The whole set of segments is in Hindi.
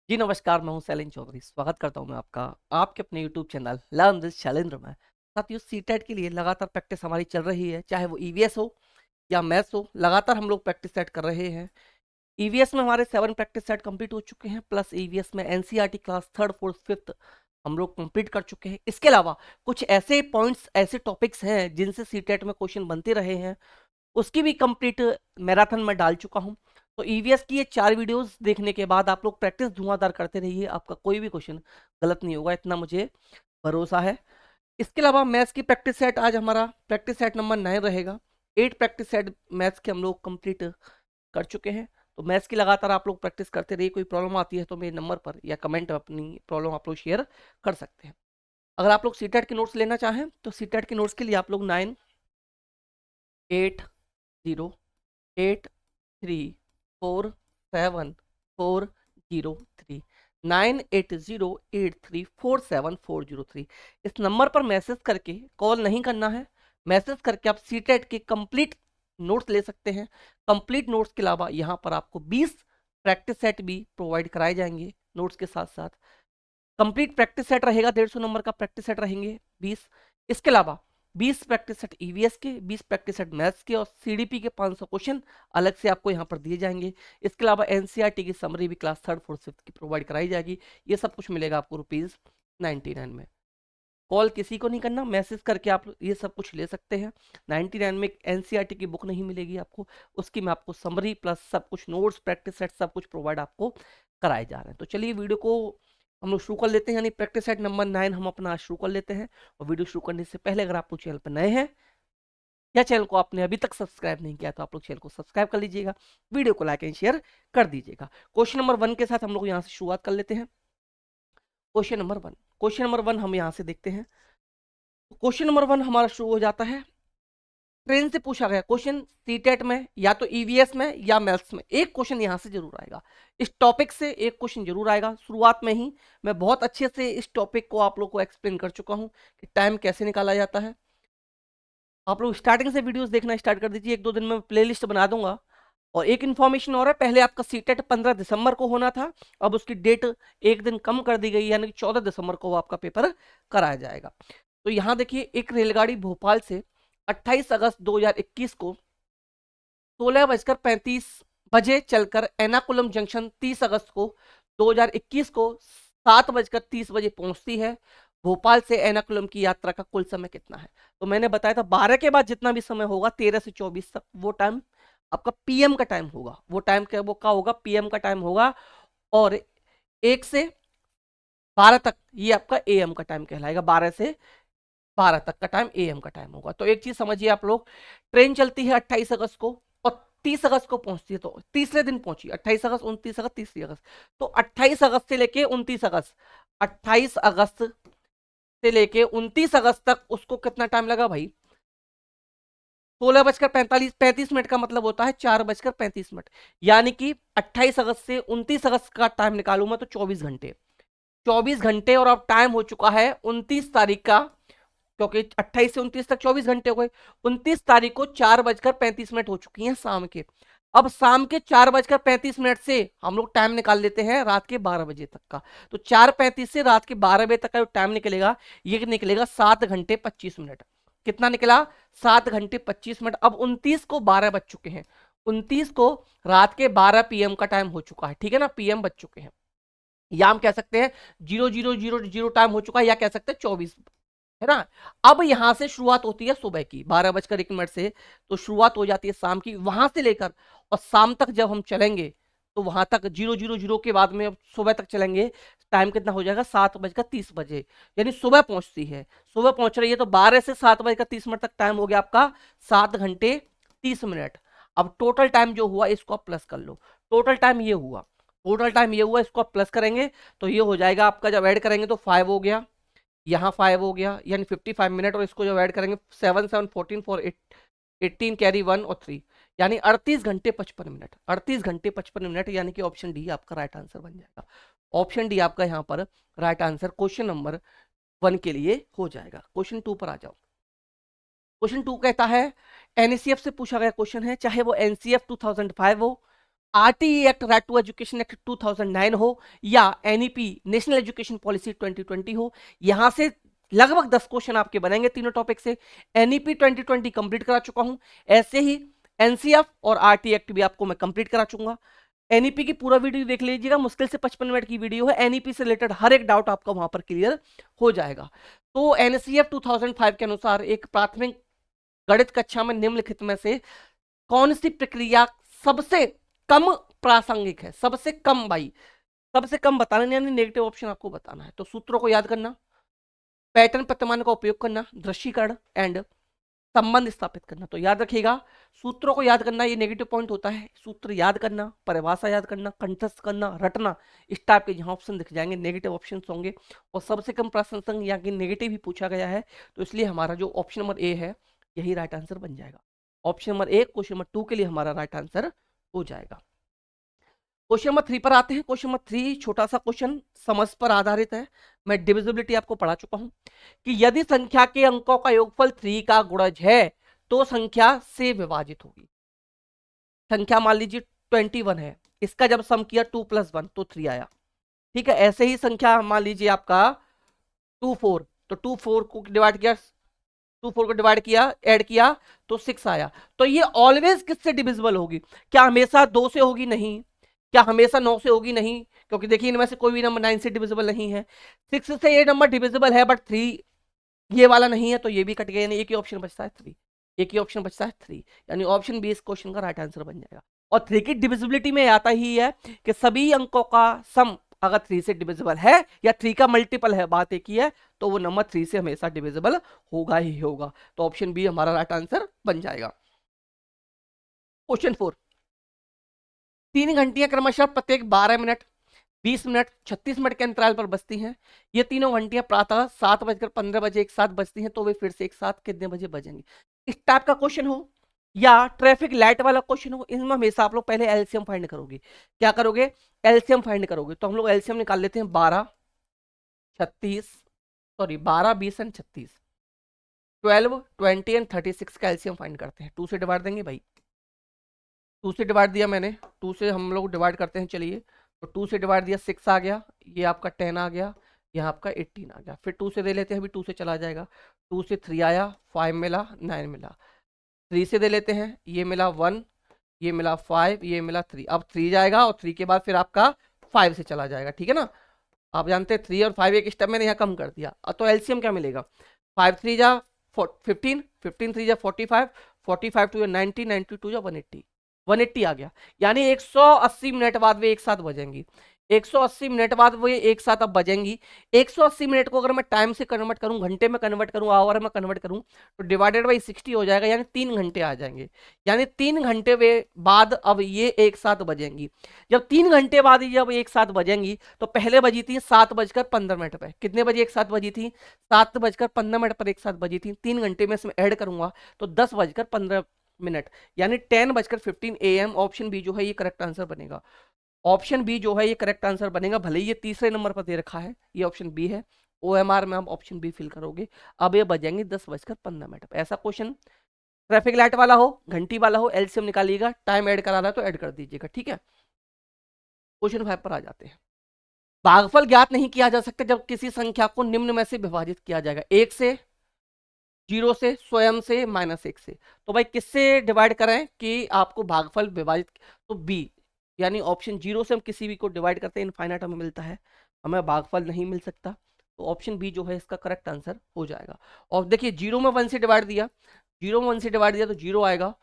जी नमस्कार, मैं हूं शैलेंद्र चौधरी। स्वागत करता हूं मैं आपका आपके अपने YouTube channel learn with Shailendra में। साथियों, सीटेट के लिए लगातार प्रैक्टिस हमारी चल रही है, चाहे वो ईवीएस हो या मैथ्स हो। लगातार हम लोग प्रैक्टिस सेट कर रहे हैं। ईवीएस में हमारे 7 प्रैक्टिस सेट कंप्लीट हो चुके हैं, प्लस ईवीएस में NCERT class 3rd 4th 5th हम लोग कंप्लीट कर चुके हैं। इसके अलावा कुछ ऐसे पॉइंट्स, ऐसे टॉपिक्स हैं जिनसे सीटेट में क्वेश्चन बनते रहे हैं, उसकी भी कंप्लीट मैराथन में डाल चुका हूं। तो ईवीएस की ये 4 वीडियोस देखने के बाद आप लोग प्रैक्टिस धुआंधार करते रहिए, आपका कोई भी क्वेश्चन गलत नहीं होगा, इतना मुझे भरोसा है। इसके अलावा मैथ्स की प्रैक्टिस सेट आज हमारा प्रैक्टिस सेट नंबर 9 रहेगा। 8 प्रैक्टिस सेट मैथ्स के हम लोग कंप्लीट कर चुके हैं। तो मैथ्स की लगातार आप लोग प्रैक्टिस करते रहिए। कोई प्रॉब्लम आती है तो मेरे नंबर पर या कमेंट में अपनी प्रॉब्लम आप लोग शेयर कर सकते हैं। अगर आप लोग सीटेट के नोट्स लेना चाहें तो सीटेट के नोट्स के लिए आप लोग 980834740403 9808347403 इस नंबर पर मैसेज करके, कॉल नहीं करना है, मैसेज करके आप सीटेट के कंप्लीट नोट्स ले सकते हैं। कंप्लीट नोट्स के अलावा यहाँ पर आपको 20 प्रैक्टिस सेट भी प्रोवाइड कराए जाएंगे नोट्स के साथ साथ। कंप्लीट प्रैक्टिस सेट रहेगा, 150 नंबर का प्रैक्टिस सेट रहेंगे 20। इसके अलावा 20 प्रैक्टिस सेट ईवीएस के, 20 प्रैक्टिस सेट मैथ्स के और सीडीपी के 500 क्वेश्चन अलग से आपको यहाँ पर दिए जाएंगे। इसके अलावा एनसीईआरटी की समरी भी क्लास 3rd 4th 5th की प्रोवाइड कराई जाएगी। ये सब कुछ मिलेगा आपको ₹99 में। कॉल किसी को नहीं करना, मैसेज करके आप ये सब कुछ ले सकते हैं। 99 में एनसीईआरटी की बुक नहीं मिलेगी आपको, उसकी मैं आपको समरी प्लस सब कुछ नोट्स, प्रैक्टिस सेट सब कुछ प्रोवाइड आपको कराए जा रहे हैं। तो चलिए वीडियो को हम लोग शुरू कर लेते हैं, यानी प्रैक्टिस सेट नंबर 9 हम अपना आज शुरू कर लेते हैं। और वीडियो शुरू करने से पहले अगर आप लोग चैनल पर नए हैं या चैनल को आपने अभी तक सब्सक्राइब नहीं किया तो आप लोग चैनल को सब्सक्राइब कर लीजिएगा, वीडियो को लाइक एंड शेयर कर दीजिएगा। क्वेश्चन नंबर 1 के साथ हम लोग यहाँ से शुरुआत कर लेते हैं। क्वेश्चन नंबर 1 हम यहाँ से देखते हैं। क्वेश्चन नंबर 1 हमारा शुरू हो जाता है। ट्रेन से पूछा गया क्वेश्चन सीटेट में, या तो ईवीएस में या मैथ्स में, एक क्वेश्चन यहां से जरूर आएगा। इस टॉपिक से एक क्वेश्चन जरूर आएगा। शुरुआत में ही मैं बहुत अच्छे से इस टॉपिक को आप लोग को एक्सप्लेन कर चुका हूं कि टाइम कैसे निकाला जाता है। आप लोग स्टार्टिंग से वीडियोस देखना स्टार्ट कर दीजिए, 1-2 दिन में प्लेलिस्ट बना दूंगा। और एक इन्फॉर्मेशन और है, पहले आपका सीटेट 15 दिसंबर को होना था, अब उसकी डेट एक दिन कम कर दी गई, यानी कि 14 दिसंबर को वो आपका पेपर कराया जाएगा। तो यहाँ देखिए, एक रेलगाड़ी भोपाल से 28 अगस्त 2021 को 16:35 चलकर एर्नाकुलम जंक्शन 30 अगस्त को 2021 को 7:30 पहुंचती है। भोपाल से एर्नाकुलम की यात्रा का कुल समय कितना है? तो मैंने बताया था 12 के बाद जितना भी समय होगा 13 से 24 तक, वो टाइम आपका पीएम का टाइम होगा। वो टाइम क्या होगा? पीएम का टाइम होगा। और 1 से 12 तक ये आपका एएम का टाइम कहलाएगा। 12 से 12 तक का टाइम एएम का टाइम होगा। तो एक चीज समझिए आप लोग, ट्रेन चलती है 28 अगस्त को और 30 अगस्त को पहुंचती है, तो तीसरे दिन पहुंची। 28 अगस्त, 29 अगस्त, 30 अगस्त। तो 28 अगस्त से लेके 29 अगस्त, 28 अगस्त से लेके 29 अगस्त तक उसको कितना टाइम लगा भाई? 16:35 का मतलब होता है 4:35। यानी कि 28 अगस्त से 29 अगस्त का टाइम निकालू मैं तो 24 घंटे। 24 घंटे, और अब टाइम हो चुका है 29 तारीख का, क्योंकि 28 से 29 तक 24 घंटे हो गए। 29 तारीख को 4:35 हो चुकी हैं शाम के। अब शाम के 4:35 से हम लोग टाइम निकाल लेते हैं रात के 12 बजे तक का। तो 4:35 से रात के 12 बजे तक का जो टाइम निकलेगा, ये निकलेगा 7 घंटे 25 मिनट। कितना निकला? 7 घंटे 25 मिनट। अब 29 को 12 बज चुके हैं, 29 को रात के 12 पीएम का टाइम हो चुका है, ठीक है ना? पीएम बज चुके हैं, या हम कह सकते हैं 0000 टाइम हो चुका है, या कह सकते हैं 24, है ना? अब यहां से शुरुआत होती है सुबह की 12:01 से, तो शुरुआत हो जाती है शाम की, वहां से लेकर और शाम तक जब हम चलेंगे तो वहां तक 000 के बाद में सुबह तक चलेंगे। टाइम कितना हो जाएगा? 7:30 यानी सुबह पहुंचती है, सुबह पहुंच रही है। तो 12 से 7:30 तक टाइम हो गया आपका 7 घंटे 30 मिनट। अब टोटल टाइम जो हुआ इसको आप प्लस कर लो। टोटल टाइम ये हुआ, टोटल टाइम ये हुआ, इसको आप प्लस करेंगे तो ये हो जाएगा आपका, जब ऐड करेंगे तो 5 हो गया, यहाँ 5 हो गया, यानी 55 मिनट। और इसको जब ऐड करेंगे 7 7 14 4 18 कैरी 1 और 3, यानी 38 घंटे 55 मिनट। 38 घंटे 55 मिनट, यानी कि ऑप्शन डी आपका राइट आंसर बन जाएगा। ऑप्शन डी आपका यहाँ पर राइट आंसर क्वेश्चन नंबर 1 के लिए हो जाएगा। क्वेश्चन 2 पर आ जाओ। क्वेश्चन 2 कहता है, एनसीएफ से पूछा गया क्वेश्चन है, चाहे वो एनसीएफ 2005 हो, RTE act, right to education act 2009 हो, या एनईपी नेशनल एजुकेशन पॉलिसी 2020 हो, यहां से लगभग 10 क्वेश्चन आपके बनेंगे तीनों टॉपिक से। एनईपी 2020 कंप्लीट करा चुका हूं, ऐसे ही एनसीएफ और आरटी एक्ट भी आपको मैं कंप्लीट करा चूंगा। एनईपी की पूरा वीडियो देख लीजिएगा, मुश्किल से 55 मिनट की वीडियो है, एनईपी से रिलेटेड हर एक डाउट आपका वहां पर क्लियर हो जाएगा। तो एनसीएफ 2005 के अनुसार एक प्राथमिक गणित कक्षा में निम्नलिखित में से कौन सी प्रक्रिया सबसे कम प्रासंगिक है, सबसे कम भाई, सबसे कम बताना, यानी नेगेटिव ऑप्शन आपको बताना है। तो सूत्रों को याद करना, पैटर्न प्रतिमान का उपयोग करना, दृश्यीकरण एंड संबंध स्थापित करना। तो याद रखिएगा, सूत्रों को याद करना ये नेगेटिव पॉइंट होता है, सूत्र याद करना, परिभाषा याद करना, कंठस्थ करना, रटना, इस टाइप के यहाँ ऑप्शन दिख जाएंगे, नेगेटिव ऑप्शन होंगे। और सबसे कम प्रासंगिक यहाँ की नेगेटिव ही पूछा गया है, तो इसलिए हमारा जो ऑप्शन नंबर ए है यही राइट आंसर बन जाएगा। Option number A question number 2 के लिए हमारा राइट आंसर हो जाएगा। क्वेश्चन नंबर 3 पर आते हैं। क्वेश्चन नंबर 3 छोटा सा क्वेश्चन समझ पर आधारित है, मैं डिविजिबिलिटी आपको पढ़ा चुका हूं कि यदि संख्या के अंकों का योगफल 3 का गुणज है तो संख्या से विभाजित होगी। संख्या मान लीजिए 21 है, इसका जब सम किया 2 + 1 तो 3 आया, ठीक है। ऐसे ही संख्या मान लीजिए आपका 24, तो 24 को डिवाइड किया, 24 को डिवाइड किया, ऐड किया तो 6 आया। तो ये ऑलवेज किससे डिविजिबल होगी? क्या हमेशा 2 से होगी? नहीं। क्या हमेशा 9 से होगी? नहीं, क्योंकि देखिए इनमें से कोई भी नंबर 9 से डिविजिबल नहीं है। 6 से ये नंबर डिविजिबल है, बट 3 ये वाला नहीं है, तो ये भी कट गया, यानी एक ही ऑप्शन बचता है 3, एक ही ऑप्शन बचता है 3, यानी ऑप्शन बी इस क्वेश्चन का राइट आंसर बन जाएगा। और 3 की डिविजिबिलिटी में आता ही है कि सभी अंकों का सम अगर 3 से डिविजिबल है या 3 का मल्टीपल है, बात एक ही है, तो वो नंबर 3 से हमेशा डिविजिबल होगा ही होगा। तो ऑप्शन बी हमारा राइट आंसर बन जाएगा। क्वेश्चन 4, 3 घंटियां क्रमशः प्रत्येक 12 मिनट, 20 मिनट, 36 मिनट के अंतराल पर बजती हैं। ये तीनों घंटियां प्रातः 7:15 बजे एक साथ बजती हैं, तो वे फिर से एक साथ कितने बजे बजेंगी? इस टाइप का क्वेश्चन हो या ट्रैफिक लाइट वाला क्वेश्चन हो, इनमें हमेशा आप लोग पहले एलसीएम फाइंड करोगे। क्या करोगे? एलसीएम फाइंड करोगे। तो हम लोग एलसीएम निकाल लेते हैं, 12, 36, सॉरी 12, 20 एंड 36, 12, 20 एंड 36 का एलसीएम फाइंड करते हैं। 2 से डिवाइड देंगे भाई, 2 से डिवाइड दिया मैंने, 2 से हम लोग डिवाइड करते हैं, चलिए। तो 2 से डिवाइड दिया, 6 आ गया, ये आपका 10 आ गया, यहाँ आपका 18 आ गया। फिर 2 से दे लेते हैं, अभी 2 से चला जाएगा, 2 से 3 आया, 5 मिला, 9 मिला। 3 से दे लेते हैं, ये मिला 1, ये मिला 5, ये मिला 3। अब 3 जाएगा और 3 के बाद फिर आपका 5 से चला जाएगा, ठीक है ना। आप जानते हैं 3 और 5 एक स्टेप मैंने यहाँ कम कर दिया। तो एलसीएम क्या मिलेगा? 5 3 जा 15, 15 3 जा 45, 45 2 जा 90, 90 2 जा 180, 180 आ गया। यानी 180 मिनट बाद वे एक साथ बजेंगी, 180 मिनट बाद वो एक साथ अब बजेंगी। 180 मिनट को अगर मैं टाइम से कन्वर्ट करूं, घंटे में कन्वर्ट करूं, आवर में कन्वर्ट करूं, तो डिवाइडेड बाई 60 हो जाएगा, यानी 3 घंटे आ जाएंगे। यानी 3 घंटे वे बाद अब ये एक साथ बजेंगी। जब 3 घंटे बाद ये जब एक साथ बजेंगी, तो पहले बजी थी 7:15 पे, कितने बजे एक साथ बजी थी? 7:15 पर एक साथ बजी थी। 3 घंटे में इसमें ऐड करूंगा तो 10:15, यानी 10:15 AM। ऑप्शन बी जो है ये करेक्ट आंसर बनेगा। ऑप्शन बी जो है ये करेक्ट आंसर बनेगा, भले ही ये तीसरे नंबर पर दे रखा है, ये ऑप्शन बी है। OMR में आप ऑप्शन बी फिल करोगे। अब ये बजेंगे 10:15 पर। ऐसा क्वेश्चन ट्रैफिक लाइट वाला हो, घंटी वाला हो, एलसीएम निकालिएगा, टाइम ऐड करा रहा है तो ऐड कर दीजिएगा, ठीक है। क्वेश्चन 5 पर आ जाते हैं। भागफल ज्ञात नहीं किया जा सकता जब किसी संख्या को निम्न में से विभाजित किया जाएगा, 1 से, 0 से, स्वयं से, -1 से। तो भाई किससे डिवाइड करें कि आपको भागफल विभाजित? तो बी, यानी ऑप्शन 0 से हम किसी भी को डिवाइड करते हैं, इनफाइनाइट हमें मिलता है, हमें भागफल नहीं मिल सकता। तो ऑप्शन बी जो है इसका करेक्ट आंसर हो जाएगा। और देखिए 0 में 1 से डिवाइड दिया, 0 में 1 से डिवाइड दिया तो 0 आएगा,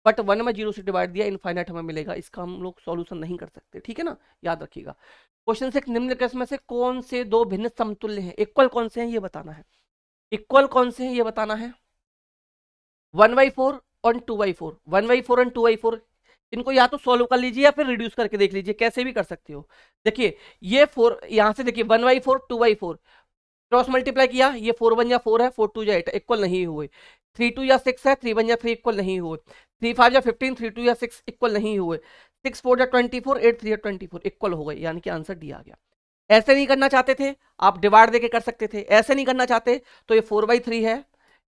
बट 1 में 0 से डिवाइड दिया, इनफाइनाइट हमें मिलेगा। इसका हम लोग सॉल्यूशन नहीं कर सकते, ठीक है ना, याद रखिएगा। क्वेश्चन से निम्नलिखित में से कौन से दो भिन्न समतुल्य हैं? इक्वल कौन से हैं ये बताना है, इक्वल कौन से हैं ये बताना है। 1/4 और 2/4, 1/4 और 2/4, इनको या तो सॉल्व कर लीजिए या फिर रिड्यूस करके देख लीजिए, कैसे भी कर सकते हो। देखिए ये 4, यहां से देखिए 1/4, 2/4 क्रॉस मल्टीप्लाई किया, ये 4 1 जा 4 है, 4 2 जा 8, इक्वल नहीं हुए। 3 2 या 6 है, 3 1 जा 3, इक्वल नहीं हुए। 3 5 या 15, 3 2 या 6, इक्वल नहीं हुए। 6 4 जा 24, 8 3 या 24, इक्वल हो गए, यानी कि आंसर डी आ गया। ऐसे नहीं करना चाहते थे आप डिवाइड देके कर सकते थे, ऐसे नहीं करना चाहते तो ये 4/3 है,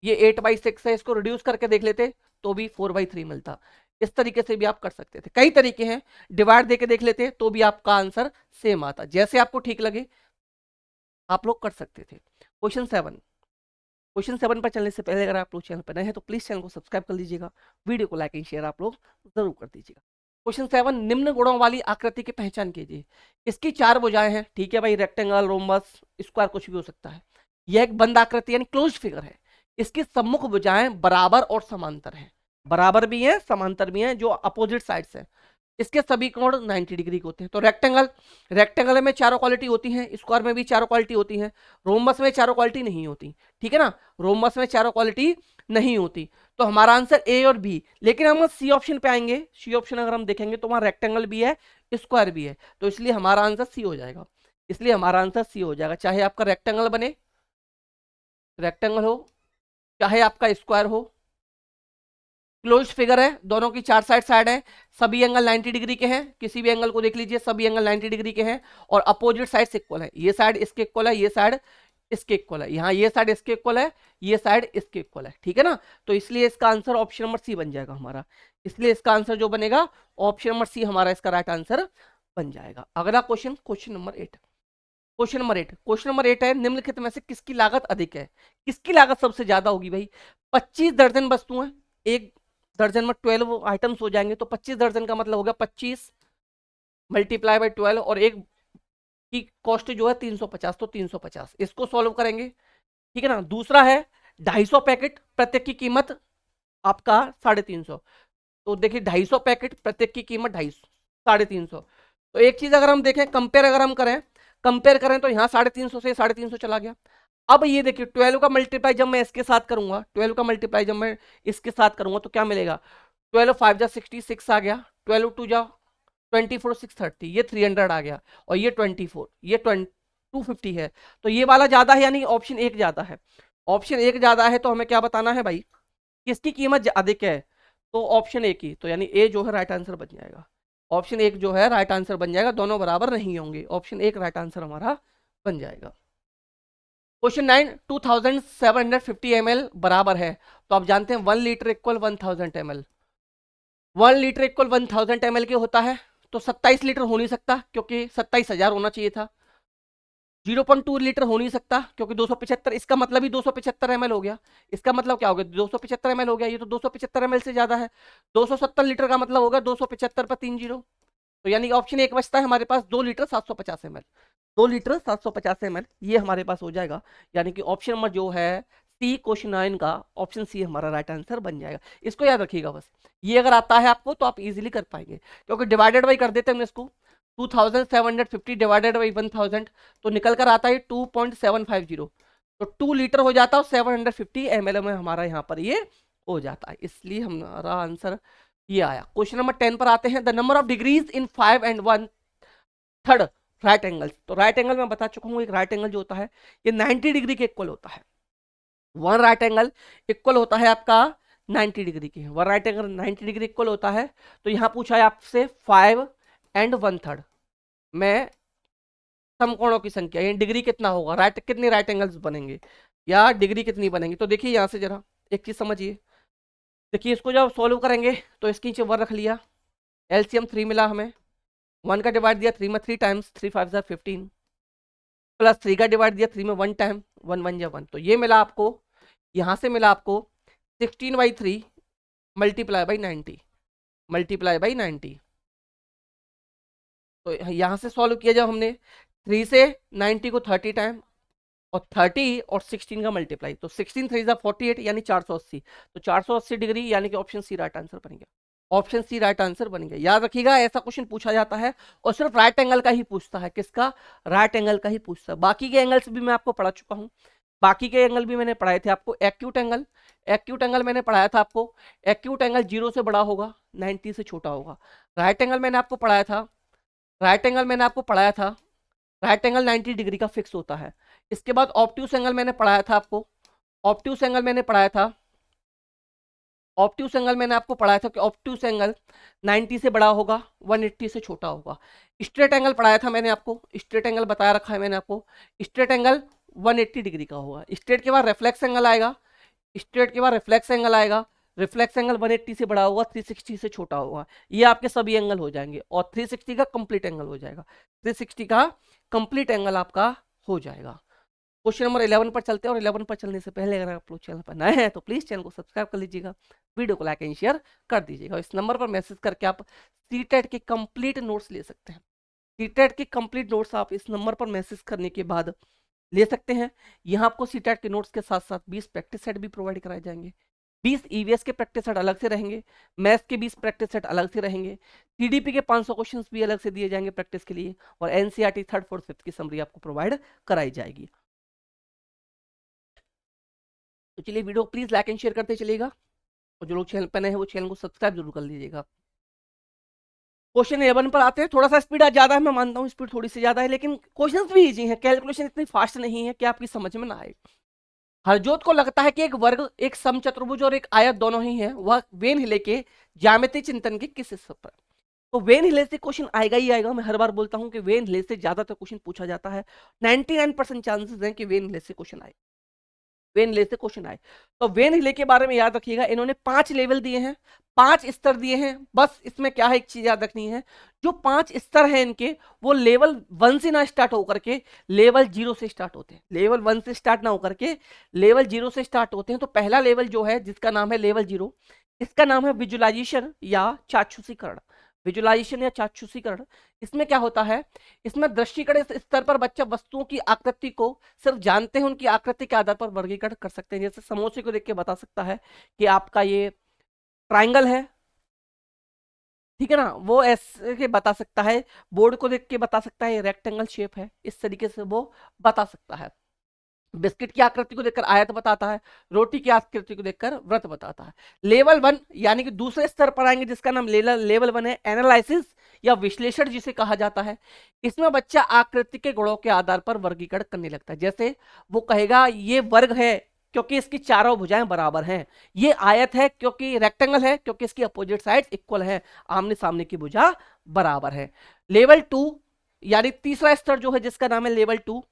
ये 8/6 है, इसको रिड्यूस करके देख लेते तो भी 4/3 मिलता। इस तरीके से भी आप कर सकते थे, कई तरीके हैं, डिवाइड देके देख लेते तो भी आपका आंसर सेम आता, जैसे आपको ठीक लगे आप लोग कर सकते थे। क्वेश्चन 7 पर चलने से पहले अगर आप लोग चैनल पर नए हैं तो प्लीज चैनल को सब्सक्राइब कर लीजिएगा, वीडियो को लाइक एंड शेयर आप लोग जरूर कर दीजिएगा। क्वेश्चन 7, निम्न गुणों वाली आकृति की पहचान कीजिए। इसकी 4 भुजाएं हैं, ठीक है भाई, रेक्टेंगल, रोम्बस, स्क्वायर कुछ भी हो सकता है। यह एक बंद आकृति यानी क्लोज फिगर है। इसकी सम्मुख भुजाएं बराबर और समांतर है, बराबर भी है समांतर भी है, जो अपोजिट साइड्स है। इसके सभी कोण 90 डिग्री के होते हैं। तो रेक्टेंगल में चारों क्वालिटी होती हैं, स्क्वायर में भी चारों क्वालिटी होती हैं, रोम्बस में चारों क्वालिटी नहीं होती, ठीक है ना, रोम्बस में चारों क्वालिटी नहीं होती। तो हमारा आंसर ए और बी। लेकिन हम सी ऑप्शन पे आएंगे, सी ऑप्शन अगर हम देखेंगे तो वहां रेक्टेंगल भी है, स्क्वायर भी है, तो इसलिए हमारा आंसर सी हो जाएगा, इसलिए हमारा आंसर सी हो जाएगा। चाहे आपका रेक्टेंगल बने, रेक्टेंगल हो, चाहे आपका स्क्वायर हो, क्लोज फिगर है, दोनों की 4 साइड है, सभी एंगल 90 डिग्री के हैं, किसी भी एंगल को देख लीजिए सभी एंगल 90 डिग्री के हैं, और अपोजिट साइड इक्वल है, ये साइड इसके इक्वल है, ये साइड इसके इक्वल है, यहाँ ये साइड इसके इक्वल है, ये साइड इसके इक्वल है, ठीक है ना। तो इसलिए इसका आंसर ऑप्शन नंबर सी बन जाएगा हमारा, इसलिए इसका आंसर जो बनेगा ऑप्शन नंबर सी हमारा इसका राइट आंसर बन जाएगा। अगला question, question number 8, question number 8 है, निम्नलिखित में से किसकी लागत अधिक है। किसकी लागत सबसे ज्यादा होगी भाई, 25 दर्जन वस्तुएं, एक दर्जन में 12 आइटम्स हो जाएंगे, तो 25 दर्जन का मतलब होगा 25 मल्टीप्लाई बाई 12, और एक की कॉस्ट जो है 350, तो 350 इसको सॉल्व करेंगे, ठीक है ना। दूसरा है 250 पैकेट, प्रत्येक की कीमत आपका 350, तो देखिए 250 पैकेट, प्रत्येक की कीमत 250, 350। तो एक चीज अगर हम देखें, कंपेयर अगर हम कंपेयर करें तो यहाँ 350 से 350 चला गया। अब ये देखिए 12 का मल्टीप्लाई जब मैं इसके साथ करूंगा, 12 का मल्टीप्लाई जब मैं इसके साथ करूंगा तो क्या मिलेगा, 12 5 जा 66 आ गया, 12 2 जा 24 630, ये 300 आ गया, और ये 24, ये 250 है, तो ये वाला ज्यादा है, यानी ऑप्शन 1 ज्यादा है। ऑप्शन 1 ज्यादा है तो हमें क्या बताना है भाई, किसकी कीमत अधिक है, तो ऑप्शन 1 की, तो यानी ए जो है राइट आंसर बन जाएगा, ऑप्शन 1 जो है राइट आंसर बन जाएगा, दोनों बराबर नहीं होंगे, ऑप्शन 1 राइट आंसर हमारा बन जाएगा। क्वेश्चन 9, 2750 ml बराबर है, तो आप जानते हैं 1 litre equal 1000 ml, 1 litre equal 1000 ml के होता है, तो 27 लीटर हो नहीं सकता क्योंकि 27,000 होना चाहिए था, 0.2 लीटर हो नहीं सकता क्योंकि 275, इसका मतलब ही 275 ml हो गया, इसका मतलब क्या हो गया 275 ml हो गया, ये तो 275 ml से ज्यादा है, 270 लीटर का मतलब होगा 275 पर 3 जीरो, तो यानी ऑप्शन 1 बचता है हमारे पास 2 लीटर 750 ml, 2 लीटर 750 ml ये हमारे पास हो जाएगा, यानी कि ऑप्शन नंबर जो है सी, क्वेश्चन 9 का ऑप्शन सी हमारा राइट आंसर बन जाएगा। इसको याद रखिएगा बस, ये अगर आता है आपको तो आप इजीली कर पाएंगे, क्योंकि डिवाइडेड बाई कर देते हैं इसको, 2750 डिवाइडेड बाई 1000 तो निकल कर आता है 2.750, तो 2 लीटर हो जाता है, 750 ml में हमारा यहाँ पर ये हो जाता है, इसलिए हमारा आंसर ये आया। क्वेश्चन नंबर 10 पर आते हैं, the number of degrees in 5 and 1/3 right angle. तो राइट एंगल मैं बता चुका हूँ, एक राइट एंगल जो होता है ये 90 डिग्री के इक्वल होता है, वन राइट एंगल इक्वल होता है आपका 90 डिग्री के, one right angle 90 degree equal होता है। तो यहाँ पूछा है आपसे 5 and 1/3 में समकोणों की संख्या, यानी डिग्री कितना होगा, राइट कितने राइट एंगल्स बनेंगे या डिग्री कितनी बनेंगी। तो देखिए यहाँ से जरा एक चीज समझिए, देखिए इसको जब सॉल्व करेंगे तो इसके नीचे 1 रख लिया, एलसीएम 3 मिला हमें, 1 का डिवाइड दिया 3 में 3 टाइम्स, 3 5 जा 15, प्लस 3 का डिवाइड दिया 3 में 1 टाइम, 1 1 जा 1, तो ये मिला आपको, यहाँ से मिला आपको 16/3 मल्टीप्लाई बाई 90, मल्टीप्लाई बाई 90। तो यहाँ से सॉल्व किया जब हमने 3 से 90 को 30 टाइम, और 30 और 16 का मल्टीप्लाई, तो 16 3 48 यानी 480, तो 480 डिग्री, यानी कि ऑप्शन सी राइट आंसर बन गया, ऑप्शन सी राइट आंसर बन गया। याद रखिएगा ऐसा क्वेश्चन पूछा जाता है और सिर्फ राइट एंगल का ही पूछता है, किसका, राइट एंगल का ही पूछता है, बाकी के एंगल्स भी मैं आपको पढ़ा चुका हूँ, बाकी के एंगल भी मैंने पढ़ाए थे आपको। एक्यूट एंगल, एक्यूट एंगल मैंने पढ़ाया था आपको, एक्यूट एंगल 0 से बड़ा होगा, 90 से छोटा होगा। राइट एंगल मैंने आपको पढ़ाया था, राइट एंगल मैंने आपको पढ़ाया था, राइट एंगल 90 डिग्री का फिक्स होता है। इसके बाद ऑब्ट्यूस एंगल मैंने पढ़ाया था आपको, ऑब्ट्यूस एंगल मैंने पढ़ाया था, ऑब्ट्यूस एंगल मैंने आपको पढ़ाया था कि ऑब्ट्यूस एंगल 90 से बड़ा होगा, 180 से छोटा होगा। स्ट्रेट एंगल पढ़ाया था मैंने आपको, स्ट्रेट एंगल बताया रखा है मैंने आपको, स्ट्रेट एंगल 180 डिग्री का होगा। स्ट्रेट के बाद रिफ्लेक्स एंगल आएगा, स्ट्रेट के बाद रिफ्लेक्स एंगल आएगा, रिफ्लेक्स एंगल 180 से बड़ा होगा, 360 से छोटा होगा। ये आपके सभी एंगल हो जाएंगे और 360 का कंप्लीट एंगल हो जाएगा। 360 का कंप्लीट एंगल आपका हो जाएगा। क्वेश्चन नंबर 11 पर चलते हैं, और 11 पर चलने से पहले अगर आप लोग चैनल पर नए हैं तो प्लीज चैनल को सब्सक्राइब कर लीजिएगा, वीडियो को लाइक एंड शेयर कर दीजिएगा। इस नंबर पर मैसेज करके आप सीटेट के कंप्लीट नोट्स ले सकते हैं। सीटेट के कंप्लीट नोट्स आप इस नंबर पर मैसेज करने के बाद ले सकते हैं। यहाँ आपको सीटेट के नोट्स के साथ साथ 20 प्रैक्टिस सेट भी प्रोवाइड कराए जाएंगे। 20 ईवीएस के प्रैक्टिस सेट अलग से रहेंगे, मैथ्स के 20 प्रैक्टिस सेट अलग से रहेंगे, सीडीपी के 500 क्वेश्चंस भी अलग से दिए जाएंगे प्रैक्टिस के लिए, और एनसीईआरटी 3rd 4th 5th की समरी आपको प्रोवाइड कराई जाएगी। तो चलिए video please like and share करते चलिएगा, और जो लोग चैनल पर नए हैं वो चैनल को सब्सक्राइब जरूर कर लीजिएगा। क्वेश्चन 11 पर आते हैं। थोड़ा सा स्पीड आज ज्यादा है, मैं मानता हूँ स्पीड थोड़ी सी ज्यादा है, लेकिन क्वेश्चंस भी इजी हैं, कैलकुलेशन इतनी फास्ट नहीं है कि आपकी समझ में ना आए। हरजोत को लगता है कि एक वर्ग, एक समचतुर्भुज और एक आयत दोनों ही है, वह वेन हिले के ज्यामितीय चिंतन के किस हिस्से पर। तो वेन हिले से क्वेश्चन आएगा ही आएगा। मैं हर बार बोलता हूं कि वेन हिले से ज्यादातर क्वेश्चन पूछा जाता है। 99% चांसेस हैं कि वेन हिले से क्वेश्चन आए, वेन हिले से क्वेश्चन आए। तो वेन हिले के बारे में याद रखिएगा, इन्होंने 5 लेवल दिए हैं, 5 स्तर दिए हैं। बस इसमें क्या है, एक चीज याद रखनी है, जो 5 स्तर हैं इनके, वो लेवल 1 से ना स्टार्ट होकर के लेवल 0 से स्टार्ट होते हैं। लेवल 1 से स्टार्ट ना होकर के लेवल 0 से स्टार्ट होते हैं। तो पहला लेवल जो है, जिसका नाम है लेवल 0, इसका नाम है विजुअलाइजेशन या चाक्षुषीकरण। विजुअलाइजेशन या चाक्षुषीकरण, इसमें क्या होता है, इसमें दृष्टिकरण स्तर पर बच्चा वस्तुओं की आकृति को सिर्फ जानते हैं, उनकी आकृति के आधार पर वर्गीकरण कर सकते हैं। जैसे समोसे को देख के बता सकता है कि आपका ये ट्राइंगल है, ठीक है ना, वो ऐसे के बता सकता है। बोर्ड को देख के बता सकता है ये रेक्टेंगल शेप है, इस तरीके से वो बता सकता है। बिस्किट की आकृति को देखकर आयत बताता है, रोटी की आकृति को देखकर व्रत बताता है। लेवल 1 यानी कि दूसरे स्तर पर आएंगे, जिसका नाम लेवल 1 है, एनालिसिस या विश्लेषण जिसे कहा जाता है। इसमें बच्चा आकृति के गुणों के आधार पर वर्गीकरण करने लगता है। जैसे वो कहेगा ये वर्ग है क्योंकि इसकी चारों भुजाएं बराबर हैं, ये आयत है क्योंकि रेक्टेंगल है क्योंकि इसकी अपोजिट साइड इक्वल है, आमने सामने की भुजा बराबर है। लेवल 2 यानी तीसरा स्तर जो है, जिसका नाम है लेवल 2,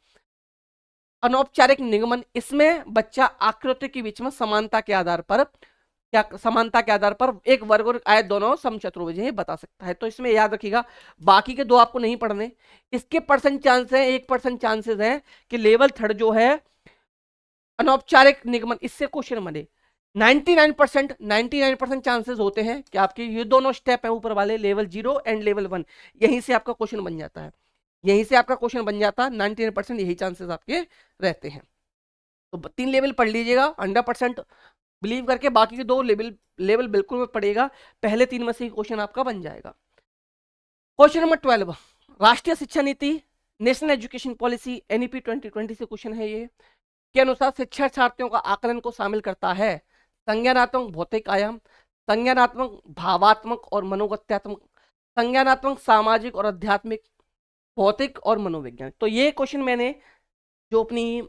अनौपचारिक निगमन। इसमें बच्चा आकृति के बीच में समानता के आधार पर, क्या समानता के आधार पर एक वर्ग और आयत दोनों समचतुर्भुज है बता सकता है। तो इसमें याद रखिएगा, बाकी के दो आपको नहीं पढ़ने, इसके परसेंट चांस है, 1% चांसेस है कि लेवल 3rd जो है अनौपचारिक निगमन, इससे क्वेश्चन बने। 99% चांसेस होते हैं कि आपके ये दोनों स्टेप है ऊपर वाले, लेवल 0 एंड लेवल 1, यहीं से आपका क्वेश्चन बन जाता है, यहीं से आपका क्वेश्चन बन जाता है। 99% यही चांसेस आपके रहते हैं। तो 3 लेवल पढ़ लीजिएगा 100% बिलीव करके, बाकी के 2 लेवल बिल्कुल मत पढ़िएगा, पहले 3 में से ही क्वेश्चन आपका बन जाएगा। क्वेश्चन नंबर 12, राष्ट्रीय शिक्षा नीति, नेशनल एजुकेशन पॉलिसी, एनईपी 2020 से क्वेश्चन है ये, के अनुसार शिक्षार्थियों का आकलन को शामिल करता है संज्ञानात्मक भौतिक आयाम, संज्ञानात्मक भावात्मक और मनोगत्यात्मक, संज्ञानात्मक सामाजिक और आध्यात्मिक, भौतिक और मनोवैज्ञानिक। तो ये क्वेश्चन मैंने जो अपनी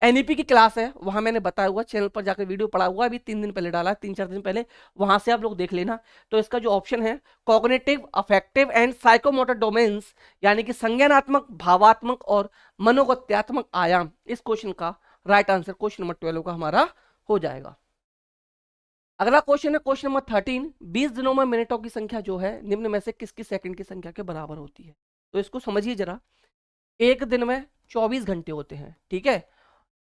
एनईपी की क्लास है वहां मैंने बताया हुआ, चैनल पर जाकर वीडियो पड़ा हुआ, अभी 3 दिन पहले डाला है, 3-4 दिन पहले, वहां से आप लोग देख लेना। तो इसका जो ऑप्शन है, cognitive, affective and psychomotor domains, यानी कि संज्ञानात्मक, भावात्मक और मनोगत्यात्मक आयाम, इस क्वेश्चन का राइट आंसर क्वेश्चन नंबर 12 का हमारा हो जाएगा। अगला क्वेश्चन है क्वेश्चन नंबर 13, 20 दिनों में मिनटों की संख्या जो है निम्न में से किसकी सेकंड की संख्या के बराबर होती है। तो इसको समझिए जरा, एक दिन में 24 घंटे होते हैं, ठीक है,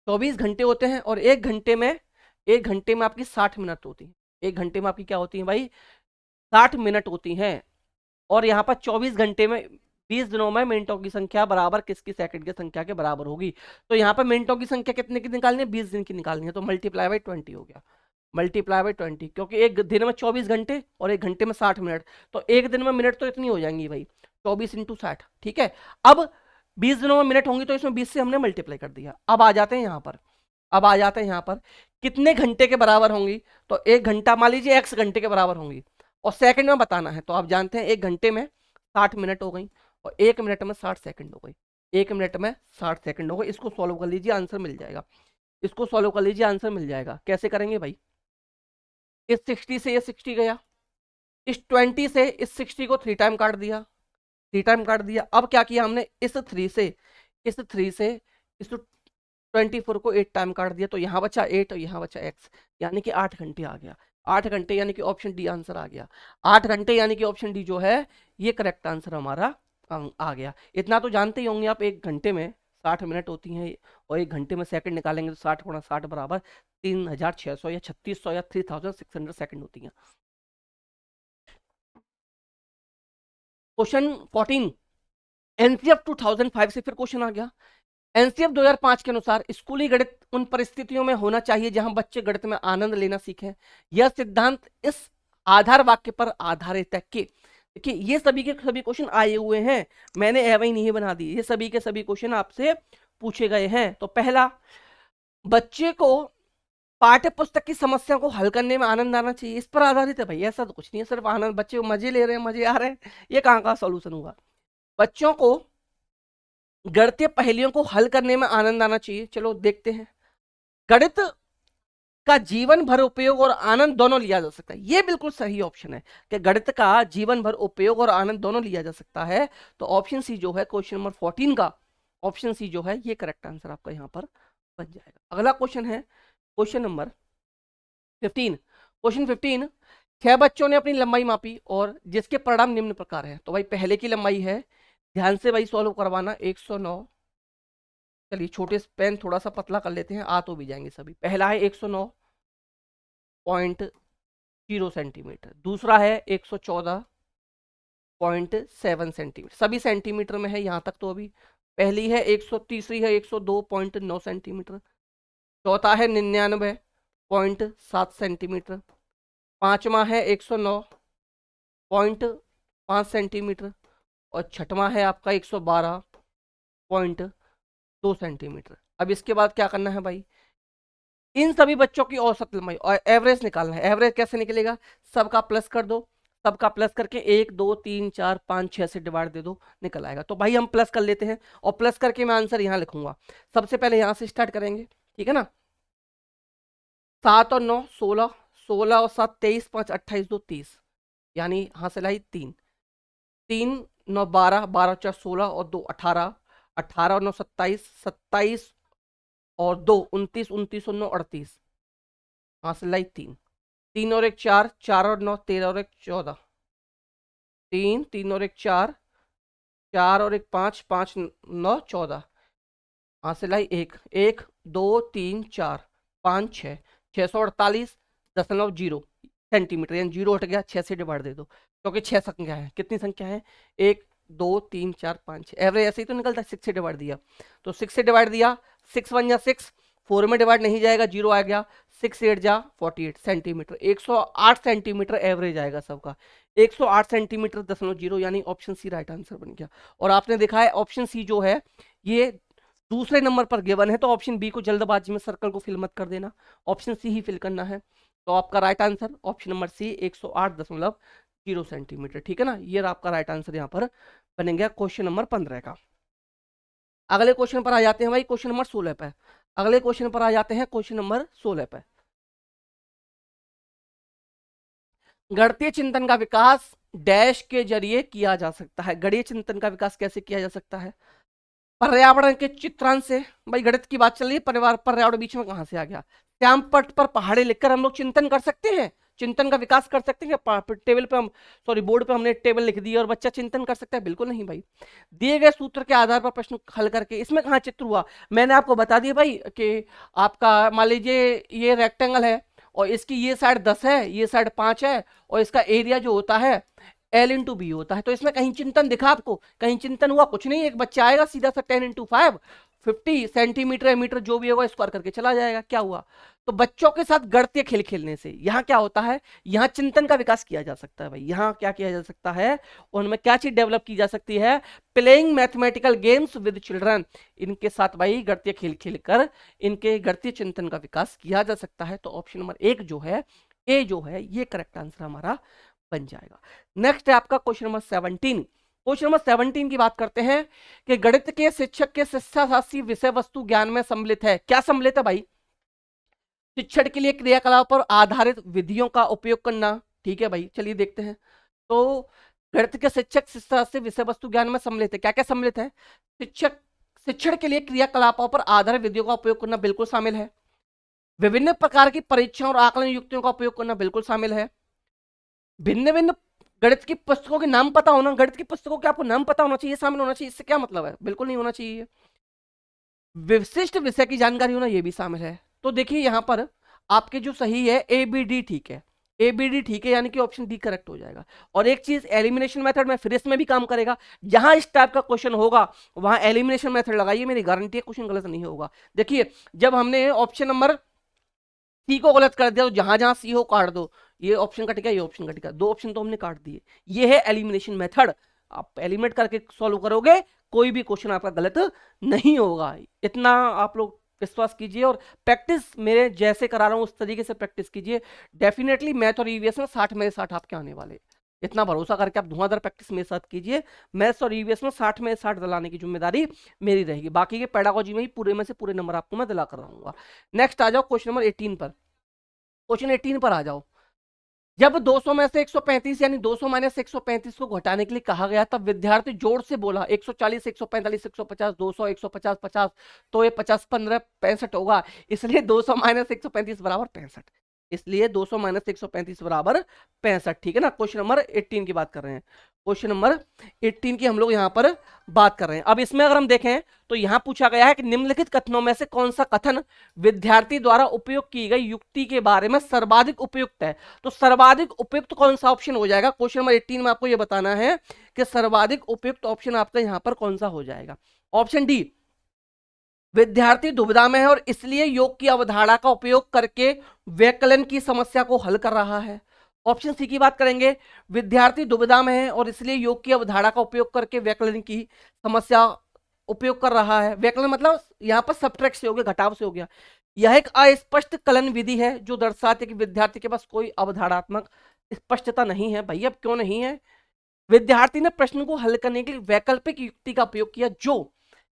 24 घंटे होते हैं, और एक घंटे में आपकी 60 मिनट होती है। एक घंटे में आपकी क्या होती है भाई, 60 मिनट होती हैं। और यहाँ पर 24 घंटे में 20 दिनों में मिनटों की संख्या बराबर किसकी सेकंड की संख्या के बराबर होगी। तो यहाँ पर मिनटों की संख्या कितने की निकालनी है, 20 दिन की निकालनी है, तो मल्टीप्लाई बाई 20 हो गया, मल्टीप्लाई बाई 20, क्योंकि एक दिन में 24 घंटे और एक घंटे में 60 मिनट, तो एक दिन में मिनट तो इतनी हो जाएंगी भाई, 24 × 60, ठीक है। अब 20 दिनों में मिनट होंगी तो इसमें 20 से हमने मल्टीप्लाई कर दिया। अब आ जाते हैं यहाँ पर, कितने घंटे के बराबर होंगी। तो एक घंटा मान लीजिए x घंटे के बराबर होंगी, और सेकंड में बताना है, तो आप जानते हैं एक घंटे में 60 मिनट हो गई और एक मिनट में 60 सेकंड हो गई, एक मिनट में 60 सेकंड हो गई। इसको सॉल्व कर लीजिए, आंसर मिल जाएगा, इसको सॉल्व कर लीजिए, आंसर मिल जाएगा। कैसे करेंगे भाई, इस 60 से ये 60 गया, इस 20 से इस 60 को 3 टाइम काट दिया, 3 टाइम काट दिया। अब क्या किया हमने, इस 3 से इस 24 को 8 टाइम काट दिया तो यहाँ बचा 8 और यहाँ बचा x, यानी कि 8 घंटे आ गया। 8 घंटे यानी कि ऑप्शन डी आंसर आ गया। 8 घंटे यानी कि ऑप्शन डी जो है ये करेक्ट आंसर हमारा आ गया। इतना तो जानते ही होंगे आप, 1 घंटे में 60 मिनट होती हैं और 1 घंटे में सेकंड निकालेंगे तो 60 गुणा 60 बराबर 3600 या 3600 या 3600 सेकंड होती हैं। क्वेश्चन 14, एनसीएफ 2005 से फिर क्वेश्चन आ गया। एनसीएफ 2005 के अनुसार स्कूली गणित उन परिस्थितियों में होना चाहिए जहां बच्चे गणित में आनंद लेना सीखें। यह सिद्धांत इस आधार वाक्य पर आधारित है कि, देखिए ये सभी के सभी क्वेश्चन आए हुए हैं, मैंने एवं ही नहीं बना दी, ये सभी के सभी क्वेश्चन आपसे पूछे गए हैं। तो पहला, बच्चे को पाठ्य पुस्तक की समस्या को हल करने में आनंद आना चाहिए, इस पर आधारित है भाई। ऐसा तो कुछ नहीं है, सिर्फ आनंद, बच्चे मजे ले रहे हैं, मजे आ रहे हैं, ये कहाँ का सॉल्यूशन हुआ। बच्चों को गणितीय पहेलियों को हल करने में आनंद आना चाहिए, चलो देखते हैं। गणित का जीवन भर उपयोग और आनंद दोनों लिया जा सकता है, ये बिल्कुल सही ऑप्शन है कि गणित का जीवन भर उपयोग और आनंद दोनों लिया जा सकता है। तो ऑप्शन सी जो है क्वेश्चन नंबर 14 का, ऑप्शन सी जो है ये करेक्ट आंसर आपका यहाँ पर बन जाएगा। अगला क्वेश्चन है क्वेश्चन नंबर 15। क्वेश्चन 15, 6 बच्चों ने अपनी लंबाई मापी और जिसके परिणाम निम्न प्रकार है। तो भाई पहले की लंबाई है, ध्यान से भाई सॉल्व करवाना, 109। चलिए छोटे पेन थोड़ा सा पतला कर लेते हैं, आ तो भी जाएंगे सभी। पहला है 109.0 सेंटीमीटर, दूसरा है 114.7 सेंटीमीटर, सभी सेंटीमीटर में है यहाँ तक। तो अभी पहली है 130, है 102.9 सेंटीमीटर, चौथा है 99.7 सेंटीमीटर, पांचवा है 109.5 सेंटीमीटर और छठवां है आपका 112.2 सेंटीमीटर। अब इसके बाद क्या करना है भाई, इन सभी बच्चों की औसत लंबाई और एवरेज निकालना है। एवरेज कैसे निकलेगा, सबका प्लस कर दो, सबका प्लस करके 1 2 3 4 5 6 से डिवाइड दे दो, निकल आएगा। तो भाई हम प्लस कर लेते हैं और प्लस करके मैं आंसर यहाँ लिखूंगा। सबसे पहले यहाँ से स्टार्ट करेंगे, ठीक है ना। 7 और 9 16, 16 और 7 23, 5 28 2 30, यानी हासिल आई 3, 3 9 12, 12 4 16 और 2 18, 18 और 9 27, 27 और 2 29, 29 और 9 38, हासिल आई 3, 3 और 1 4, 4 और 9 13 और 1 14, 3 3 और 1 4, 4 और 1 5, 5 9 14, हासिल आई 1, 1 2 3 4 5 6, 648.0 सेंटीमीटर, यानी 0 हट गया, 6 से डिवाइड दे दो क्योंकि 6 संख्या है। कितनी संख्या है, 1 2 3 4 5 6, एवरेज ऐसे ही तो निकलता है। 6 से डिवाइड दिया तो 6 से डिवाइड दिया, 6 1 जा 6, 4 में डिवाइड नहीं जाएगा, 0 आ गया, 6 8 जा 48 सेंटीमीटर, 108 सेंटीमीटर एवरेज आएगा सबका, 108 सेंटीमीटर 0.0, यानी ऑप्शन सी राइट आंसर बन गया। और आपने देखा है ऑप्शन सी जो है ये दूसरे नंबर पर गिवन है, तो ऑप्शन बी को जल्दबाजी में सर्कल को फिल मत कर देना, ऑप्शन सी ही फिल करना है। तो आपका right answer option number C 108.0 centimetre, ठीक है ना। ये आपका राइट आंसर यहाँ पर बनेगा क्वेश्चन नंबर 15 का। अगले क्वेश्चन पर आ जाते हैं भाई, क्वेश्चन नंबर 16 पे। अगले क्वेश्चन पर आ जाते हैं क्वेश्चन नंबर 16 पे। गणितीय चिंतन का विकास डैश के जरिए किया जा सकता है। गणितीय चिंतन का विकास कैसे किया जा सकता है, पर्यावरण के चित्रांश से। भाई गणित की बात चल रही है, पर्यावरण बीच में कहां से आ गया। श्याम पट पर पहाड़े लिखकर हम लोग चिंतन कर सकते हैं, चिंतन का विकास कर सकते हैं। टेबल पे हम, सॉरी बोर्ड पे हमने टेबल लिख दी और बच्चा चिंतन कर सकता है, बिल्कुल नहीं भाई। दिए गए सूत्र के आधार पर प्रश्न हल करके, इसमें कहाँ चित्र हुआ, मैंने आपको बता दिया भाई कि आपका मान लीजिए ये रेक्टेंगल है और इसकी ये साइड 10 है, ये साइड 5 है और इसका एरिया जो होता है L/B होता है। तो इसमें कहीं चिंतन दिखा आपको, कहीं चिंतन हुआ, कुछ नहीं। एक बच्चा आएगा सीधा सा 10 × 5 50 सेंटीमीटर या मीटर जो भी होगा स्क्वायर करके चला जाएगा, क्या हुआ। तो बच्चों के साथ गणितीय खेल खेलने से यहाँ क्या होता है, यहाँ चिंतन का विकास किया जा सकता है भाई। यहाँ क्या किया जा सकता है, उनमें क्या चीज डेवलप की जा सकती है, playing mathematical games with children, इनके साथ भाई गणितीय खेल खेल कर इनके गणितीय चिंतन का विकास किया जा सकता है। तो ऑप्शन नंबर 1 जो है, ए जो है, ये करेक्ट आंसर हमारा बन जाएगा। नेक्स्ट है आपका क्वेश्चन नंबर 17। क्वेश्चन नंबर 17 की बात करते हैं कि गणित के शिक्षक के शिक्षाशास्त्री विषय वस्तु ज्ञान में सम्मिलित है। क्या सम्मिलित है भाई, शिक्षण के लिए क्रियाकलाप पर आधारित विधियों का उपयोग करना, ठीक है भाई। चलिए देखते हैं। तो गणित के शिक्षक शिक्षाशास्त्री विषय वस्तु ज्ञान में सम्मिलित है, क्या क्या सम्मिलित है, शिक्षक शिक्षण के लिए क्रियाकलापों पर आधारित विधियों का उपयोग करना बिल्कुल शामिल है। विभिन्न प्रकार की परीक्षाओं और आकलन युक्तियों का उपयोग करना बिल्कुल शामिल है। भिन्न भिन्न गणित की पुस्तकों के नाम पता होना, गणित की पुस्तकों के आपको नाम पता होना चाहिए, शामिल होना चाहिए। इससे क्या मतलब है? बिल्कुल नहीं होना चाहिए। विशिष्ट विषय की जानकारी होना ये भी शामिल है। तो देखिए यहां पर आपके जो सही है ए बी डी ठीक है, ए बी डी ठीक है, यानी कि ऑप्शन डी करेक्ट हो जाएगा। और एक चीज एलिमिनेशन मेथड में फिर इसमें भी काम करेगा। जहां इस टाइप का क्वेश्चन होगा वहां एलिमिनेशन मेथड लगाइए, मेरी गारंटी है क्वेश्चन गलत नहीं होगा। देखिए जब हमने ऑप्शन नंबर सी को गलत कर दिया तो जहां जहां सी हो काट दो, ये ऑप्शन कटेगा, ये ऑप्शन कटेगा, दो ऑप्शन तो हमने काट दिए। ये है एलिमिनेशन मेथड। आप एलिमिनेट करके सॉल्व करोगे कोई भी क्वेश्चन आपका गलत नहीं होगा। इतना आप लोग विश्वास कीजिए और प्रैक्टिस मेरे जैसे करा रहा हूं उस तरीके से प्रैक्टिस कीजिए। डेफिनेटली मैथ और ईवीएस में 60 में 60 आपके आने वाले। इतना भरोसा करके आप धुआंधार प्रैक्टिस मेरे साथ कीजिए। मैथ्स और ईवीएस में 60 में 60 दिलाने की जिम्मेदारी मेरी रहेगी। बाकी के पेडागोजी में ही पूरे में से पूरे नंबर आपको मैं दिला कर रहूंगा। नेक्स्ट आ जाओ क्वेश्चन नंबर 18 पर। क्वेश्चन 18 पर आ जाओ। जब 200 में से 135 यानी 200 माइनस 135 को घटाने के लिए कहा गया तब विद्यार्थी जोर से बोला 140 145 150 200 150 50, तो ये 50 15 65 होगा। इसलिए 200 माइनस 135 बराबर 65। इसलिए 200 माइनस 135 बराबर 65। ठीक है ना। क्वेश्चन नंबर 18 की बात कर रहे हैं। क्वेश्चन नंबर 18 की हम लोग यहां पर बात कर रहे हैं। अब इसमें अगर हम देखें तो यहां पूछा गया है कि निम्नलिखित कथनों में से कौन सा कथन विद्यार्थी द्वारा उपयोग की गई युक्ति के बारे में सर्वाधिक उपयुक्त है। तो सर्वाधिक उपयुक्त कौन सा ऑप्शन हो जाएगा? क्वेश्चन नंबर 18 में आपको यह बताना है कि सर्वाधिक उपयुक्त ऑप्शन आपका यहां पर कौन सा हो जाएगा। ऑप्शन डी, विद्यार्थी दुविधा में है और इसलिए योग की अवधारणा का उपयोग करके व्यकलन की समस्या को हल कर रहा है। ऑप्शन सी की बात करेंगे, विद्यार्थी दुविधा में है और इसलिए योग की अवधारणा का उपयोग करके व्यकलन की समस्या उपयोग कर रहा है। व्यकलन मतलब यहां पर सब्ट्रैक्ट से हो गया, घटाव से हो गया। यह एक अस्पष्ट कलन विधि है जो दर्शाती है कि विद्यार्थी के पास कोई अवधारणात्मक स्पष्टता नहीं है। भैया क्यों नहीं है? विद्यार्थी ने प्रश्न को हल करने के लिए वैकल्पिक युक्ति का उपयोग किया जो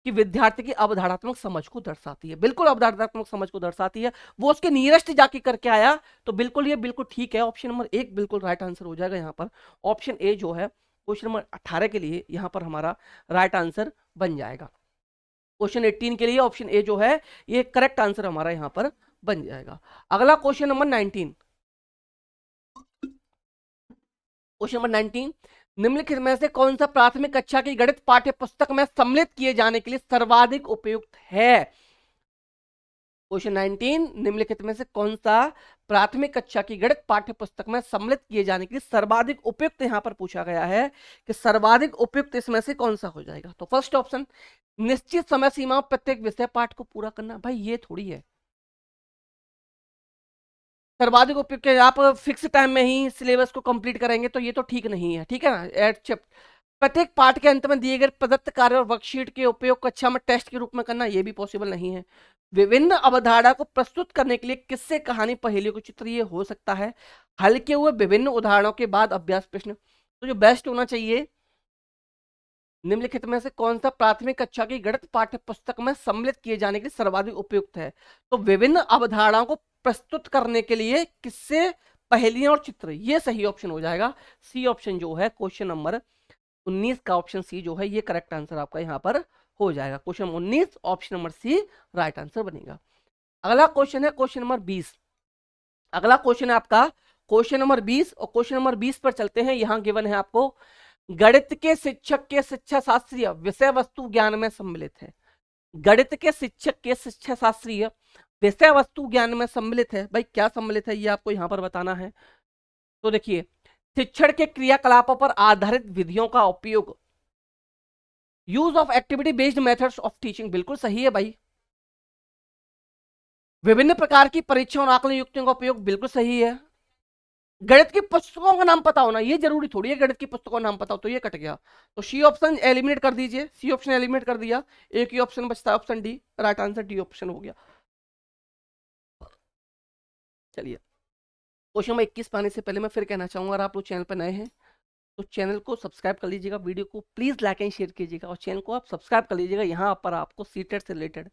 कि विद्यार्थी की अवधारणात्मक समझ को दर्शाती है। बिल्कुल अवधारणात्मक समझ को दर्शाती है। वो उसके नियरेस्ट जाके करके आया, तो बिल्कुल ये बिल्कुल ठीक है। ऑप्शन नंबर 1 बिल्कुल राइट आंसर हो जाएगा यहाँ पर। ऑप्शन ए जो है क्वेश्चन नंबर 18 के लिए यहाँ पर हमारा राइट आंसर बन जाएगा। क्वेश्चन 18 के लिए ऑप्शन ए जो है ये करेक्ट आंसर हमारा यहाँ पर बन जाएगा। अगला क्वेश्चन नंबर 19। क्वेश्चन नंबर 19, निम्नलिखित में से कौन सा प्राथमिक कक्षा की गणित पाठ्य पुस्तक में सम्मिलित किए जाने के लिए सर्वाधिक उपयुक्त है? क्वेश्चन 19, निम्नलिखित में से कौन सा प्राथमिक कक्षा की गणित पाठ्य पुस्तक में सम्मिलित किए जाने के लिए सर्वाधिक उपयुक्त यहां पर पूछा गया है कि सर्वाधिक उपयुक्त इसमें से कौन सा हो जाएगा। तो फर्स्ट ऑप्शन, निश्चित समय सीमा प्रत्येक विषय पाठ को पूरा करना। भाई ये थोड़ी है सर्वाधिक उपयुक्त। आप फिक्स टाइम में ही सिलेबस को कंप्लीट करेंगे तो ये तो ठीक नहीं है। ठीक है ना। एट प्रत्येक पाठ के अंत में दिए गए प्रदत्त कार्य और वर्कशीट के उपयोग कक्षा में टेस्ट के रूप में करना ये भी पॉसिबल नहीं है। विभिन्न अवधारणा को प्रस्तुत करने के लिए किससे कहानी पहेलियों को चित्र ये हो सकता है। हल किए हुए विभिन्न उदाहरणों के बाद अभ्यास प्रश्न। तो जो बेस्ट होना चाहिए, निम्नलिखित में से कौन सा प्राथमिक कक्षा की गणित पाठ्य पुस्तक में सम्मिलित किए जाने के लिए सर्वाधिक उपयुक्त है। तो विभिन्न अवधारणाओं को प्रस्तुत करने के लिए किससे पहेलियां और चित्र, ये सही ऑप्शन हो जाएगा। सी ऑप्शन जो है क्वेश्चन नंबर 19 का ऑप्शन सी जो है ये करेक्ट आंसर आपका यहां पर हो जाएगा। Question number 19 option number C right answer बनेगा। अगला क्वेश्चन है क्वेश्चन नंबर 20। अगला क्वेश्चन है आपका क्वेश्चन नंबर 20 और क्वेश्चन नंबर 20 पर चलते हैं। यहां गिवन है आपको, गणित के शिक्षक के शिक्षा शास्त्रीय विषय वस्तु ज्ञान में सम्मिलित है। गणित के शिक्षक के शिक्षा शास्त्रीय विषय वस्तु ज्ञान में सम्मिलित है। भाई क्या सम्मिलित है ये आपको यहां पर बताना है। तो देखिए, शिक्षण के क्रियाकलापों पर आधारित विधियों का उपयोग, use of activity based methods of teaching, बिल्कुल सही है भाई। विभिन्न प्रकार की परीक्षा और आकलन युक्तियों का उपयोग, बिल्कुल सही है। गणित की पुस्तकों का नाम पता होना ये जरूरी थोड़ी है, गणित की पुस्तकों का नाम पता हो तो ये कट गया। तो सी ऑप्शन एलिमिनेट कर दीजिए। सी ऑप्शन एलिमिनेट कर दिया, एक ही ऑप्शन बचता है option D. Right answer D option हो गया। चलिए क्वेश्चन नंबर 21 पाने से पहले मैं फिर कहना चाहूंगा, अगर आप लोग चैनल पर नए हैं तो चैनल को सब्सक्राइब कर लीजिएगा, वीडियो को प्लीज लाइक एंड शेयर कीजिएगा और चैनल को आप सब्सक्राइब कर लीजिएगा। यहाँ पर आपको सीटेट से रिलेटेड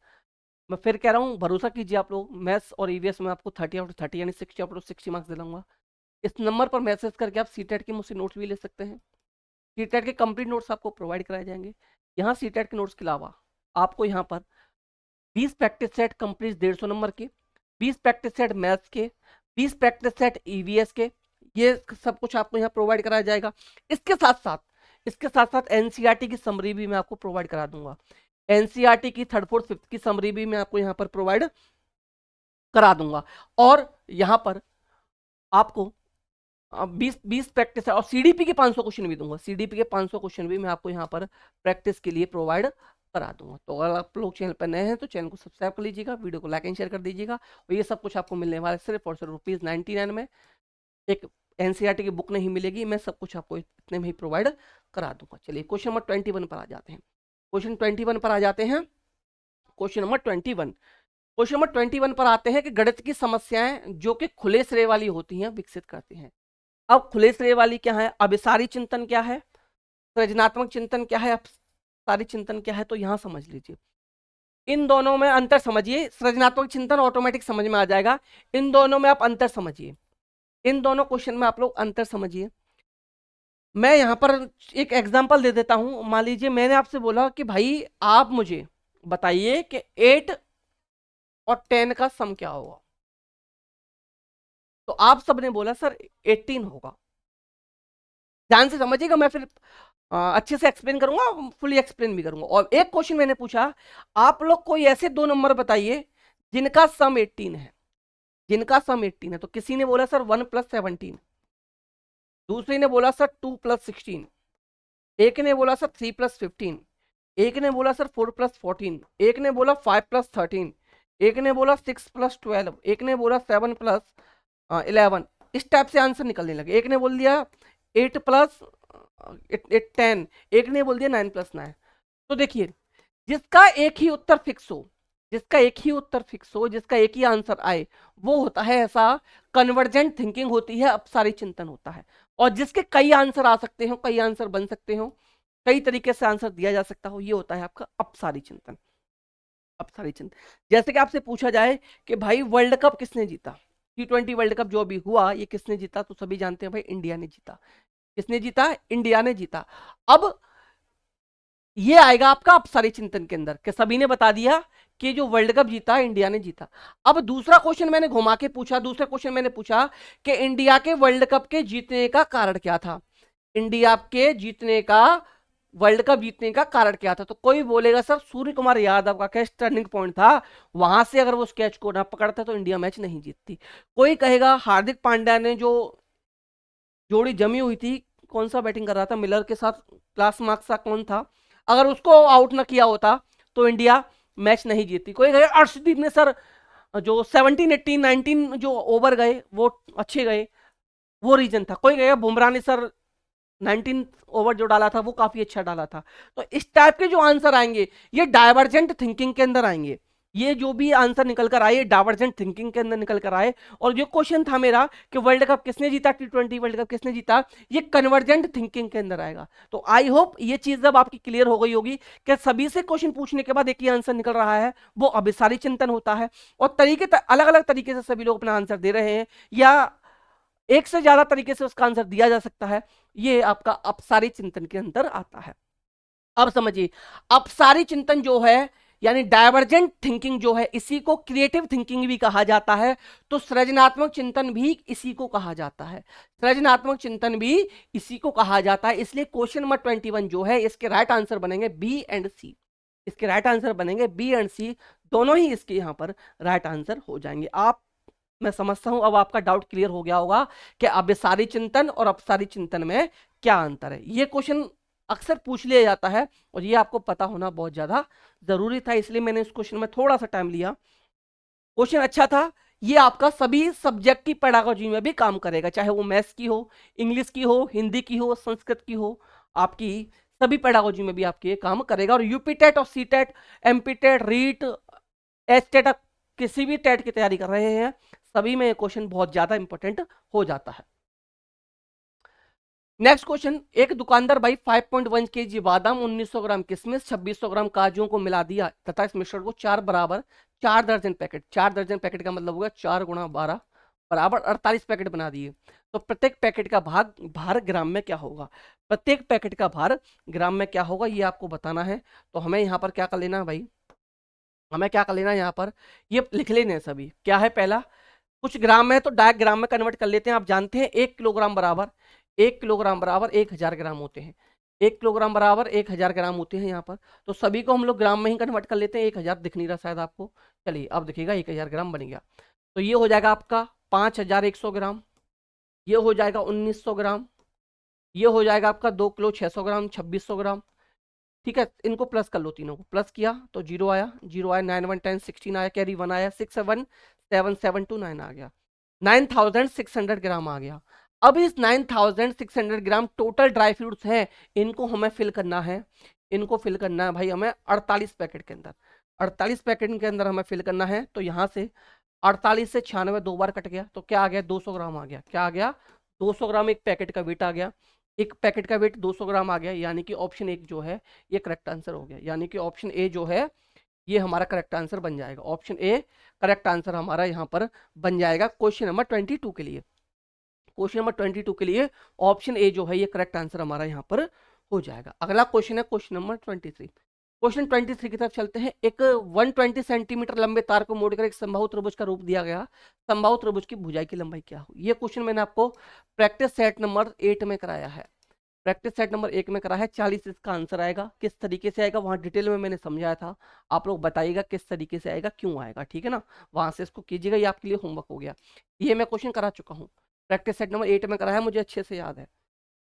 मैं फिर कह रहा हूँ, भरोसा कीजिए आप लोग, मैथ्स और ईवीएस में आपको 30/30 यानी 60/60 मार्क्स दिलाऊंगा। इस नंबर पर मैसेज करके आप सीटेट के मुझसे नोट्स भी ले सकते हैं। सीटेट के कंप्लीट नोट्स आपको प्रोवाइड कराए जाएंगे। यहाँ सीटेट के नोट्स के अलावा आपको यहाँ पर 20 प्रैक्टिस सेट कंप्लीट 150 नंबर के, 20 प्रैक्टिस सेट मैथ्स के, 20 प्रैक्टिस सेट ईवीएस के, ये सब कुछ आपको यहाँ प्रोवाइड कराया जाएगा। इसके साथ साथ एनसीईआरटी की समरी भी मैं आपको प्रोवाइड करा दूंगा। एनसीईआरटी की 3rd 4th 5th की समरी भी मैं आपको यहाँ पर प्रोवाइड करा दूंगा। और यहाँ पर आपको 20 प्रैक्टिस है और सीडीपी के 500 क्वेश्चन भी दूंगा। सीडीपी के 500 क्वेश्चन भी मैं आपको यहाँ पर प्रैक्टिस के लिए प्रोवाइड करा दूंगा। तो अगर आप लोग चैनल पर नए हैं तो चैनल को सब्सक्राइब कर लीजिएगा, वीडियो को लाइक एंड शेयर कर दीजिएगा। और ये सब कुछ आपको मिलने वाला है सिर्फ और सिर्फ ₹99 में। एक एनसीईआरटी की बुक नहीं मिलेगी, मैं सब कुछ आपको इतने में ही प्रोवाइड करा दूंगा। चलिए क्वेश्चन नंबर 21 पर आ जाते हैं। क्वेश्चन 21 पर आ जाते हैं। क्वेश्चन नंबर 21 पर आते हैं कि गणित की समस्याएं जो कि खुले सिरे वाली होती हैं विकसित करती हैं। अब खुले सिरे वाली क्या है, अभिसारी चिंतन क्या है, सृजनात्मक चिंतन क्या है, अभिसारी चिंतन क्या है, तो यहां समझ लीजिए। इन दोनों में अंतर समझिए। सृजनात्मक चिंतन ऑटोमेटिक समझ में आ जाएगा, इन दोनों में आप अंतर समझिए। इन दोनों क्वेश्चन में आप लोग अंतर समझिए। मैं यहां पर एक एग्जांपल दे देता हूं। मान लीजिए मैंने आपसे बोला कि भाई आप मुझे बताइए कि 8 और 10 का सम क्या होगा, तो आप सबने बोला सर 18 होगा। ध्यान से समझिएगा, मैं फिर अच्छे से एक्सप्लेन करूंगा, फुली एक्सप्लेन भी करूंगा। और एक क्वेश्चन मैंने पूछा, आप लोग कोई ऐसे 2 नंबर बताइए जिनका सम 18 है, जिनका सम 18 है। तो किसी ने बोला सर 1 + 17, दूसरे ने बोला सर 2 + 16, एक ने बोला सर 3 + 15, एक ने बोला सर 4 + 14, एक ने बोला 5 + 13, एक ने बोला 6 + 12, एक ने बोला 7 + 11। इस टाइप से आंसर निकलने लगे। एक ने बोल दिया 8 + 10, एक ने बोल दिया 9 + 9। तो देखिए, जिसका एक ही उत्तर फिक्स हो, जिसका एक ही उत्तर फिक्स हो, जिसका एक ही आंसर आए, वो होता है ऐसा कन्वर्जेंट थिंकिंग होती है, अपसारी चिंतन होता है। और जिसके कई आंसर आ सकते हो, कई आंसर बन सकते हो, कई तरीके से आंसर दिया जा सकता हो, ये होता है आपका अपसारी चिंतन। अपसारी चिंतन जैसे कि आपसे पूछा जाए कि भाई वर्ल्ड कप किसने जीता, T20 वर्ल्ड कप जो अभी हुआ ये किसने जीता, तो सभी जानते हैं भाई इंडिया ने जीता। किसने जीता? इंडिया ने जीता। अब ये आएगा आपका अपसारी चिंतन के अंदर कि सभी ने बता दिया कि जो वर्ल्ड कप जीता इंडिया ने जीता। अब दूसरा क्वेश्चन मैंने घुमा के पूछा, दूसरा क्वेश्चन मैंने पूछा कि इंडिया के वर्ल्ड कप के जीतने का कारण क्या था, इंडिया के जीतने का, वर्ल्ड कप जीतने का कारण क्या था। तो कोई बोलेगा सर सूर्य कुमार यादव का कैच टर्निंग पॉइंट था, वहां से अगर वो उस कैच को ना पकड़ता तो इंडिया मैच नहीं जीतती। कोई कहेगा हार्दिक पांड्या ने जो जोड़ी जमी हुई थी, कौन सा बैटिंग कर रहा था मिलर के साथ, क्लास मार्क्स सा कौन था, अगर उसको आउट ना किया होता तो इंडिया मैच नहीं जीतती। कोई कहेगा अर्शदीप ने सर जो 17 18 19 जो ओवर गए वो अच्छे गए, वो रीजन था। कोई कहेगा बुमराह ने सर 19 ओवर जो डाला था वो काफी अच्छा डाला था। तो इस टाइप के जो आंसर आएंगे ये डाइवर्जेंट थिंकिंग के अंदर आएंगे। ये जो भी आंसर निकल कर आए डाइवर्जेंट थिंकिंग के अंदर निकल कर आए। और जो क्वेश्चन था मेरा कि वर्ल्ड कप किसने जीता, T20 वर्ल्ड कप किसने जीता, ये कन्वर्जेंट थिंकिंग के अंदर आएगा। तो आई होप ये चीज जब आपकी क्लियर हो गई होगी कि सभी से क्वेश्चन पूछने के बाद एक ही आंसर निकल रहा है, वो अभिसारी चिंतन होता है। और तरीके अलग अलग तरीके से सभी लोग अपना आंसर दे रहे हैं, या एक से ज्यादा तरीके से उसका आंसर दिया जा सकता है, ये आपका अपसारी चिंतन के अंदर आता है। अब समझिए, अपसारी चिंतन जो है यानी डाइवर्जेंट थिंकिंग जो है, इसी को क्रिएटिव थिंकिंग भी कहा जाता है। तो सृजनात्मक चिंतन भी इसी को कहा जाता है, सृजनात्मक चिंतन भी इसी को कहा जाता है। इसलिए क्वेश्चन नंबर 21 जो है इसके राइट आंसर बनेंगे बी एंड सी। इसके राइट आंसर बनेंगे बी एंड सी, दोनों ही इसके यहां पर राइट आंसर हो जाएंगे। आप, मैं समझता हूं अब आपका डाउट क्लियर हो गया होगा कि अभिसारी चिंतन और अपसारी चिंतन में क्या अंतर है। ये क्वेश्चन अक्सर पूछ लिया जाता है और ये आपको पता होना बहुत ज्यादा जरूरी था, इसलिए मैंने इस क्वेश्चन में थोड़ा सा टाइम लिया। क्वेश्चन अच्छा था, ये आपका सभी सब्जेक्ट की पेडागोजी में भी काम करेगा, चाहे वो मैथ्स की हो, इंग्लिश की हो, हिंदी की हो, संस्कृत की हो, आपकी सभी पेडागोजी में भी आपके ये काम करेगा। और यूपी टेट और C TET, MP TET, REET, H TET, किसी भी टेट की तैयारी कर रहे हैं सभी में ये क्वेश्चन बहुत ज्यादा इंपॉर्टेंट हो जाता है। नेक्स्ट क्वेश्चन, एक दुकानदार भाई 5.1 kg बादाम, 1900 ग्राम किशमिश, 2600 ग्राम काजुओं को मिला दिया तथा इस मिश्रण को 4 बराबर 4 दर्जन पैकेट, 4 दर्जन पैकेट का मतलब होगा 4 × 12 बराबर 48 पैकेट बना दिए। तो प्रत्येक पैकेट का भार ग्राम में क्या होगा, प्रत्येक पैकेट का भार ग्राम में क्या होगा ये आपको बताना है। तो हमें यहाँ पर क्या कर लेना है भाई, हमें क्या कर लेना है यहाँ पर, ये लिख लेने हैं सभी। क्या है पहला, कुछ ग्राम है तो डायरेक्ट ग्राम में कन्वर्ट कर लेते हैं। आप जानते हैं 1 किलोग्राम बराबर 1000 ग्राम होते हैं, 1 किलोग्राम बराबर 1000 ग्राम होते हैं यहाँ पर। तो सभी को हम लोग ग्राम में ही कन्वर्ट कर लेते हैं। 1000 दिख नहीं रहा शायद आपको, चलिए अब दिखेगा 1000 ग्राम बन गया। तो ये हो जाएगा आपका 5100 ग्राम, ये हो जाएगा 1900 ग्राम, ये हो जाएगा आपका 2 किलो 600 ग्राम 2600 ग्राम। ठीक है, इनको प्लस कर लो, तीनों को प्लस किया तो 0 आया, 0 आया, 9 1 10 16 आया, कैरी 1 आया, 6 7 7 7 2 9 आ गया, 9600 ग्राम आ गया। अब इस 9600 ग्राम टोटल ड्राई फ्रूट्स हैं, इनको हमें फिल करना है, इनको फिल करना है भाई हमें 48 पैकेट के अंदर, 48 पैकेट के अंदर हमें फिल करना है। तो यहाँ से 48 से 96 दो बार कट गया तो क्या आ गया, 200 ग्राम आ गया। क्या आ गया, 200 ग्राम एक पैकेट का वेट आ गया, एक पैकेट का वेट 200 ग्राम आ गया। यानी कि ऑप्शन एक जो है ये करेक्ट आंसर हो गया, यानी कि ऑप्शन ए जो है ये हमारा करेक्ट आंसर बन जाएगा। ऑप्शन ए करेक्ट आंसर हमारा यहाँ पर बन जाएगा क्वेश्चन नंबर 22 के लिए। क्वेश्चन नंबर 22 के लिए ऑप्शन ए जो है ये करेक्ट आंसर हमारा यहाँ पर हो जाएगा। अगला क्वेश्चन है क्वेश्चन नंबर 23। क्वेश्चन 23 की तरफ चलते हैं। एक 120 सेंटीमीटर लंबे तार को मोड़कर एक समबाहु त्रिभुज का रूप दिया गया, समबाहु त्रिभुज की भुजाई की लंबाई क्या हो। ये क्वेश्चन मैंने आपको प्रैक्टिस सेट नंबर 8 में कराया है, प्रैक्टिस सेट नंबर 1 में करा है। 40 इसका आंसर आएगा। किस तरीके से आएगा वहां डिटेल में मैंने समझाया था, आप लोग बताइएगा किस तरीके से आएगा, क्यों आएगा, ठीक है ना, वहां से इसको कीजिएगा, ये आपके लिए होमवर्क हो गया। ये मैं क्वेश्चन करा चुका हूँ, प्रैक्टिस सेट नंबर 8 में करा है, मुझे अच्छे से याद है।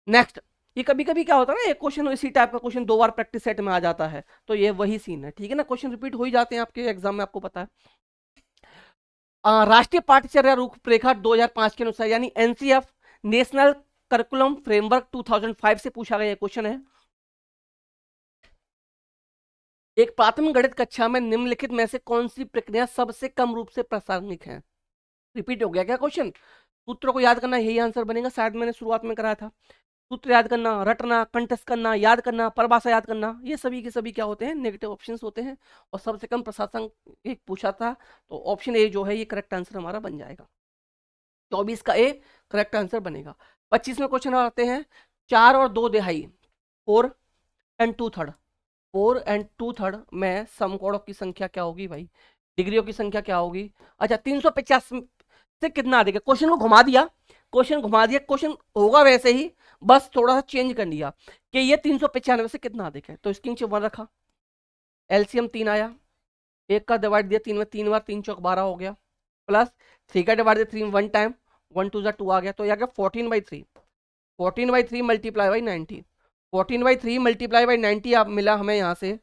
नेक्स्ट, ये कभी कभी क्या होता है ना, एक क्वेश्चन इसी टाइप का क्वेश्चन 2 बार प्रैक्टिस सेट में आ जाता है, तो ये वही सीन है, ठीक है ना, क्वेश्चन रिपीट हो ही जाते हैं आपके एग्जाम में, आपको पता है। राष्ट्रीय पाठ्यचर्या रूपरेखा 2005 के अनुसार, यानी एनसीएफ नेशनल करिकुलम फ्रेमवर्क 2005 से पूछा गया क्वेश्चन है। एक प्राथमिक गणित कक्षा में निम्नलिखित में से कौन सी प्रक्रिया सबसे कम रूप से प्रासंगिक है। रिपीट हो गया क्या क्वेश्चन, सूत्रों को याद करना यही आंसर बनेगा, शायद मैंने शुरुआत में कराया था। सूत्र याद करना, रटना, कंठस्थ करना, याद करना, परिभाषा याद करना, ये सभी के सभी क्या होते हैं, नेगेटिव ऑप्शंस होते हैं। और सबसे कम प्रशासन एक पूछा था, तो ऑप्शन ए जो है ये करेक्ट आंसर हमारा बन जाएगा। 24 का ए करेक्ट आंसर बनेगा। 25 में क्वेश्चन आते हैं, 4 और 2 तिहाई 4 and 2/3, 4 and 2/3 में समकोणों की संख्या क्या होगी भाई, डिग्रियों की संख्या क्या होगी। अच्छा, 350 से कितना देगा, क्वेश्चन को घुमा दिया, क्वेश्चन घुमा दिया, क्वेश्चन होगा वैसे ही, बस थोड़ा सा चेंज कर लिया कि ये 395 से कितना अधिक है। तो इसकी नीचे 1 रखा, एलसीएम 3 आया, 1 का डिवाइड दिया 3 में, 3 बार 3 चौक 12 हो गया, प्लस 3 का डिवाइड दिया 3 1 टाइम, 1 2 2 आ गया, तो यह आ गया 14/3, 14/3 मल्टीप्लाई बाई 90, 14/3 मल्टीप्लाई बाई 90 आप मिला हमें यहाँ से।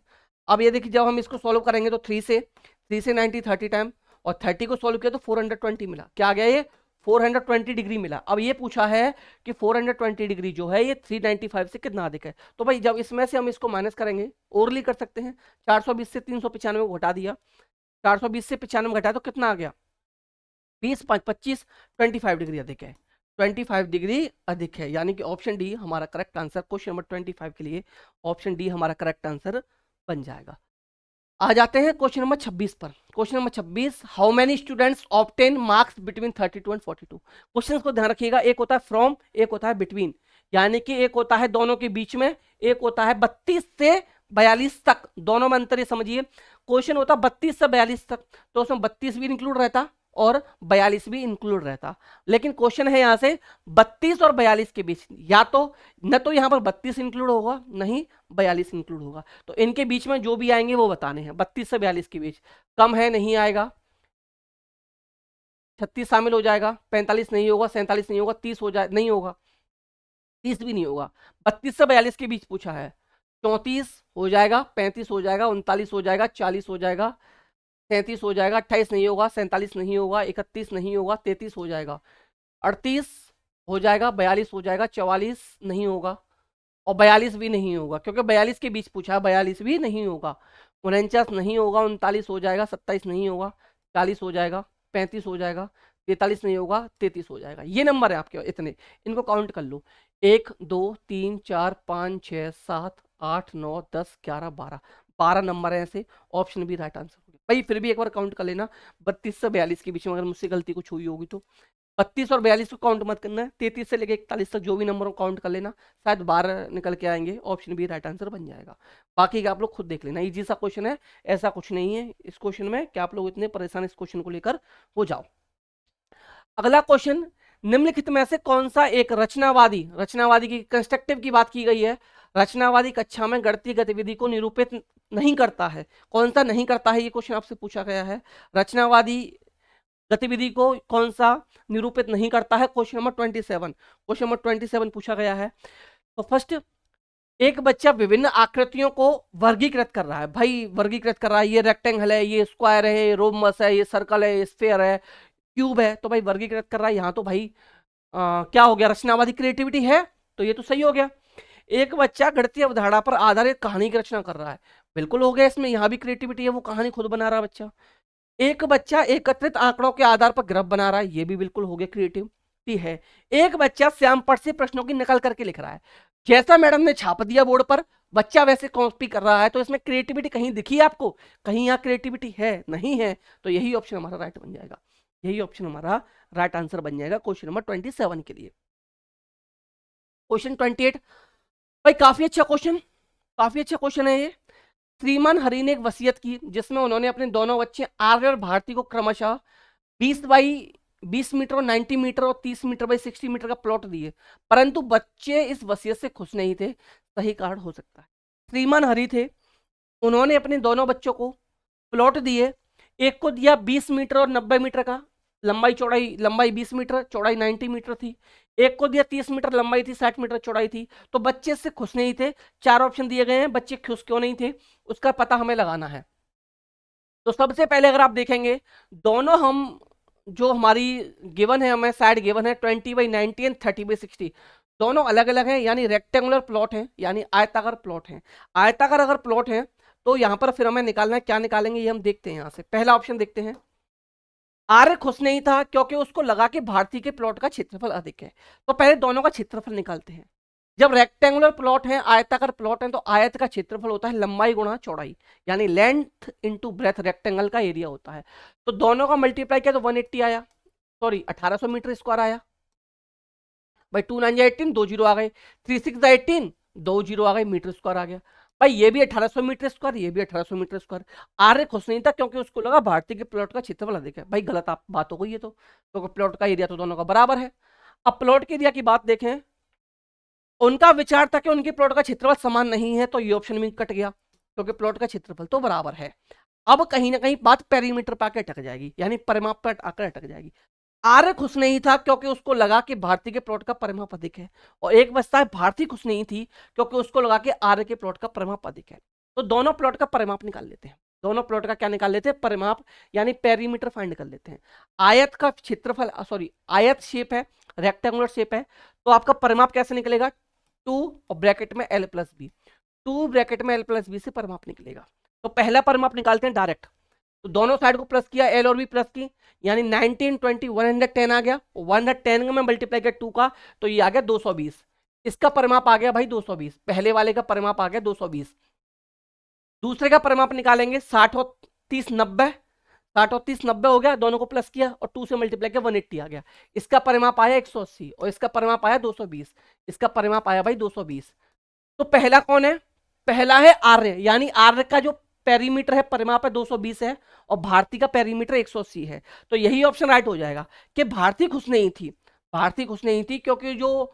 अब ये देखिए जब हम इसको सॉल्व करेंगे तो 3 से 90 30 टाइम, और 30 को सॉल्व किया तो 420 मिला। क्या आ गया ये, 420 डिग्री मिला। अब ये पूछा है कि 420 डिग्री जो है ये 395 से कितना अधिक है। तो भाई जब इसमें से हम इसको माइनस करेंगे, ओरली कर सकते हैं, 420 से 395 को घटा दिया, 420 से 95 घटाया तो कितना आ गया, 20 5 25, 25 डिग्री अधिक है, 25 डिग्री अधिक है। यानी कि ऑप्शन डी हमारा करेक्ट आंसर क्वेश्चन नंबर 25 के लिए, ऑप्शन डी हमारा करेक्ट आंसर बन जाएगा। आ जाते हैं क्वेश्चन नंबर 26 पर। Question number 26, how many students obtain marks between 32 and 42। Question को ध्यान रखिएगा, एक होता है फ्रॉम, एक होता है बिटवीन, यानी कि एक होता है दोनों के बीच में, एक होता है 32 से 42 तक, दोनों में अंतर ये समझिए। क्वेश्चन होता है 32 से 42 तक, तो उसमें 32 भी इंक्लूड रहता और 42 भी इंक्लूड रहता, लेकिन क्वेश्चन है यहां से 32 और 42 के बीच, या तो न तो यहां पर 32 इंक्लूड होगा, नहीं 42 इंक्लूड होगा, तो इनके बीच में जो भी आएंगे वो बताने हैं। 32 से 42 के बीच कम है, नहीं आएगा, 36 शामिल हो जाएगा, 45 नहीं होगा, 47 नहीं होगा, 30 हो जाए, नहीं होगा, 30 भी नहीं होगा। 32 से 42 के बीच पूछा है, 34 हो जाएगा, 35 हो जाएगा, 39 हो जाएगा, 40 हो जाएगा, 37 हो जाएगा, 28 नहीं होगा, 47 नहीं होगा, 31 नहीं होगा, 33 हो जाएगा, 38 हो जाएगा, 42 हो जाएगा, 44 नहीं होगा, और 42 भी नहीं होगा, क्योंकि 42 के बीच पूछा है, 42 भी नहीं होगा, 49 नहीं होगा, 39 हो जाएगा, 27 नहीं होगा, 40 हो जाएगा, 35 हो जाएगा, 43 नहीं होगा, 33 हो जाएगा। ये नंबर है आपके, इतने, इनको काउंट कर लो, 1 2 3 4 5 6 7 8 9 10 11 12, 12 नंबर है ऐसे, ऑप्शन भी राइट आंसर। भाई फिर भी एक बार काउंट कर लेना, 32 से 42 के बीच में, अगर मुझसे गलती कुछ हुई होगी तो। 32 और 42 को काउंट मत करना है, 33 से लेकर 41 तक जो भी नंबर को काउंट कर लेना, शायद 12 निकल के आएंगे, ऑप्शन बी राइट आंसर बन जाएगा। बाकी का आप लोग खुद देख लेना, इजी सा क्वेश्चन है, ऐसा कुछ नहीं है इस क्वेश्चन में कि आप लोग इतने परेशान इस क्वेश्चन को लेकर हो जाओ। अगला क्वेश्चन, निम्नलिखित में से कौन सा एक रचनावादी, रचनावादी की कंस्ट्रक्टिव की बात की गई है, रचनावादी कक्षा में गणितीय गतिविधि को निरूपित नहीं करता है, कौन सा नहीं करता है, ये क्वेश्चन आपसे पूछा गया है। रचनावादी गतिविधि को कौन सा निरूपित नहीं करता है, क्वेश्चन नंबर 27, क्वेश्चन नंबर 27 पूछा गया है। तो फर्स्ट, एक बच्चा विभिन्न आकृतियों को वर्गीकृत कर रहा है, भाई वर्गीकृत कर रहा है, ये रेक्टेंगल है, ये स्क्वायर है, ये रोमस है, ये सर्कल है, ये स्फेयर है, क्यूब है, तो भाई वर्गीकृत कर रहा है। यहाँ तो भाई क्या हो गया, रचनावादी क्रिएटिविटी है, तो ये तो सही हो गया। एक बच्चा गणितीय अवधारणा पर आधारित कहानी की रचना कर रहा है, बिल्कुल हो गया, इसमें यहाँ भी क्रिएटिविटी है, वो कहानी खुद बना रहा है बच्चा। एक बच्चा एकत्रित आंकड़ों के आधार पर ग्राफ बना रहा है, ये भी बिल्कुल हो गया क्रिएटिविटी है। एक बच्चा श्यामपट्ट से प्रश्नों की नकल करके लिख रहा है, जैसा मैडम ने छाप दिया बोर्ड पर बच्चा वैसे कॉपी कर रहा है, तो इसमें क्रिएटिविटी कहीं दिखी आपको, कहीं यहाँ क्रिएटिविटी है नहीं है, तो यही ऑप्शन हमारा राइट बन जाएगा, यही ऑप्शन हमारा राइट आंसर बन जाएगा क्वेश्चन नंबर 27 के लिए। क्वेश्चन 28, भाई काफी अच्छा क्वेश्चन, काफी अच्छा क्वेश्चन है ये। श्रीमान हरि ने एक वसीयत की जिसमें उन्होंने अपने दोनों बच्चे आर्य और भारती को क्रमशः 20 बाई 20 मीटर और 90 मीटर और 30 मीटर बाई 60 मीटर का प्लॉट दिए, परंतु बच्चे इस वसीयत से खुश नहीं थे, सही कारण हो सकता है। श्रीमान हरि थे, उन्होंने अपने दोनों बच्चों को प्लॉट दिए, एक को दिया 20 मीटर और 90 मीटर का, लंबाई 20 मीटर, चौड़ाई 90 मीटर थी, एक को दिया 30 मीटर लंबाई थी, 60 मीटर चौड़ाई थी, तो बच्चे इससे खुश नहीं थे। चार ऑप्शन दिए गए हैं, बच्चे खुश क्यों नहीं थे उसका पता हमें लगाना है। तो सबसे पहले अगर आप देखेंगे, दोनों हम जो हमारी गिवन है, हमें साइड गिवन है 20/90 एंड 30/60, दोनों अलग अलग हैं, यानी रेक्टेंगुलर प्लॉट हैं, यानी आयताकार प्लॉट हैं। आयताकार अगर प्लॉट है तो यहाँ पर फिर हमें निकालना है, क्या निकालेंगे ये हम देखते हैं। यहाँ से पहला ऑप्शन देखते हैं, आर्य खुश नहीं था क्योंकि उसको लगा कि भारती के प्लॉट का क्षेत्रफल अधिक है। तो पहले दोनों का क्षेत्रफल निकालते हैं। जब रेक्टेंगुलर प्लॉट है, आयताकार प्लॉट है, तो आयत का क्षेत्रफल होता है लंबाई गुणा चौड़ाई, यानी लेंथ इनटू ब्रेथ, रेक्टेंगल का एरिया होता है। तो दोनों का मल्टीप्लाई किया तो 180 आया, सॉरी 1800 मीटर स्क्वायर आया। भाई 2 9 18, 2 जीरो आ गए, 3 6 18, 2 जीरो आ गए, मीटर स्क्वायर आ गया। भाई ये भी 1800 मीटर स्क्वायर, ये भी 1800 मीटर स्क्वायर। आर्य खुश नहीं था क्योंकि उसको लगा भारतीय के प्लॉट का क्षेत्रफल अधिक है। भाई गलत आप बात हो गई है, तो प्लॉट का एरिया तो दोनों का बराबर है। अब प्लॉट के एरिया की बात देखें, उनका विचार था कि उनके प्लॉट का क्षेत्रफल समान नहीं है, तो ये ऑप्शन भी कट गया क्योंकि प्लॉट का क्षेत्रफल तो बराबर है। अब कहीं ना कहीं बात पेरीमीटर पर आकर अटक जाएगी, यानी परिमाप पर आकर अटक जाएगी। आर्य खुश नहीं था क्योंकि उसको लगा कि भारती के प्लॉट का परिमाप अधिक है, और एक बचता है भारती खुश नहीं थी क्योंकि उसको लगा कि आर्य के प्लॉट का परिमाप अधिक है। तो दोनों प्लॉट का परिमाप निकाल लेते हैं, दोनों प्लॉट का क्या निकाल लेते हैं, परिमाप, यानी पेरीमीटर फाइंड कर लेते हैं। आयत का क्षेत्रफल, सॉरी आयत शेप है, रेक्टेंगुलर शेप है, तो आपका परिमाप कैसे निकलेगा, 2 और ब्रैकेट में l प्लस बी, 2 ब्रैकेट में l प्लस बी से परिमाप निकलेगा। तो पहला परिमाप निकालते हैं डायरेक्ट, तो दोनों साइड को प्लस किया, एल और बी प्लस की, यानी 19 20 110 आ गया, 110 में मल्टीप्लाई किया 2 का, तो ये आ गया 220। इसका परिमाप आ गया भाई 220, पहले वाले का परिमाप आ गया 220। दूसरे का परिमाप निकालेंगे, 60 और 30 90, 60 और 30 90 हो गया, दोनों को प्लस किया और 2 से मल्टीप्लाई किया 180 आ गया। इसका परिमाप आया 180 और इसका परिमाप आया 220, इसका परिमाप आया भाई 220। तो पहला कौन है, पहला है आर्य, यानी आर्य का जो पेरीमीटर है परिमाप है 220 है, और भारती का पेरीमीटर 180 है। तो यही ऑप्शन राइट हो जाएगा कि भारती खुश नहीं थी, भारती खुश नहीं थी क्योंकि जो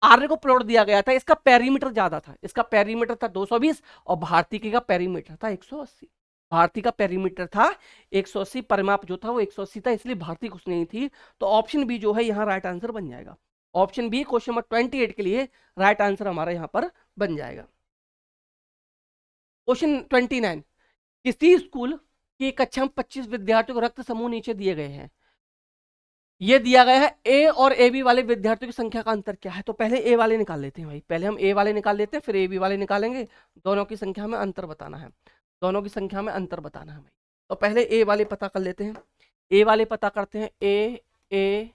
आर्य को प्लॉट दिया गया था इसका पेरीमीटर ज्यादा था, इसका पेरीमीटर था 220 और भारती का पेरीमीटर था 180, भारती का पेरीमीटर था 180, परिमाप जो था वो 180 था, इसलिए भारती खुश नहीं थी। तो ऑप्शन बी जो है यहाँ राइट आंसर बन जाएगा, ऑप्शन बी क्वेश्चन नंबर 28 के लिए राइट आंसर हमारा यहाँ पर बन जाएगा। क्वेश्चन 29, किसी स्कूल की कक्षा में 25 विद्यार्थियों को रक्त समूह नीचे दिए गए हैं, ये दिया गया है ए और ए बी वाले विद्यार्थियों की संख्या का अंतर क्या है। तो पहले ए वाले निकाल लेते हैं भाई, पहले हम ए वाले निकाल लेते हैं, फिर ए बी वाले निकालेंगे, दोनों की संख्या में अंतर बताना है, दोनों की संख्या में अंतर बताना है भाई। तो पहले ए वाले पता कर लेते हैं, ए वाले पता करते हैं, ए ए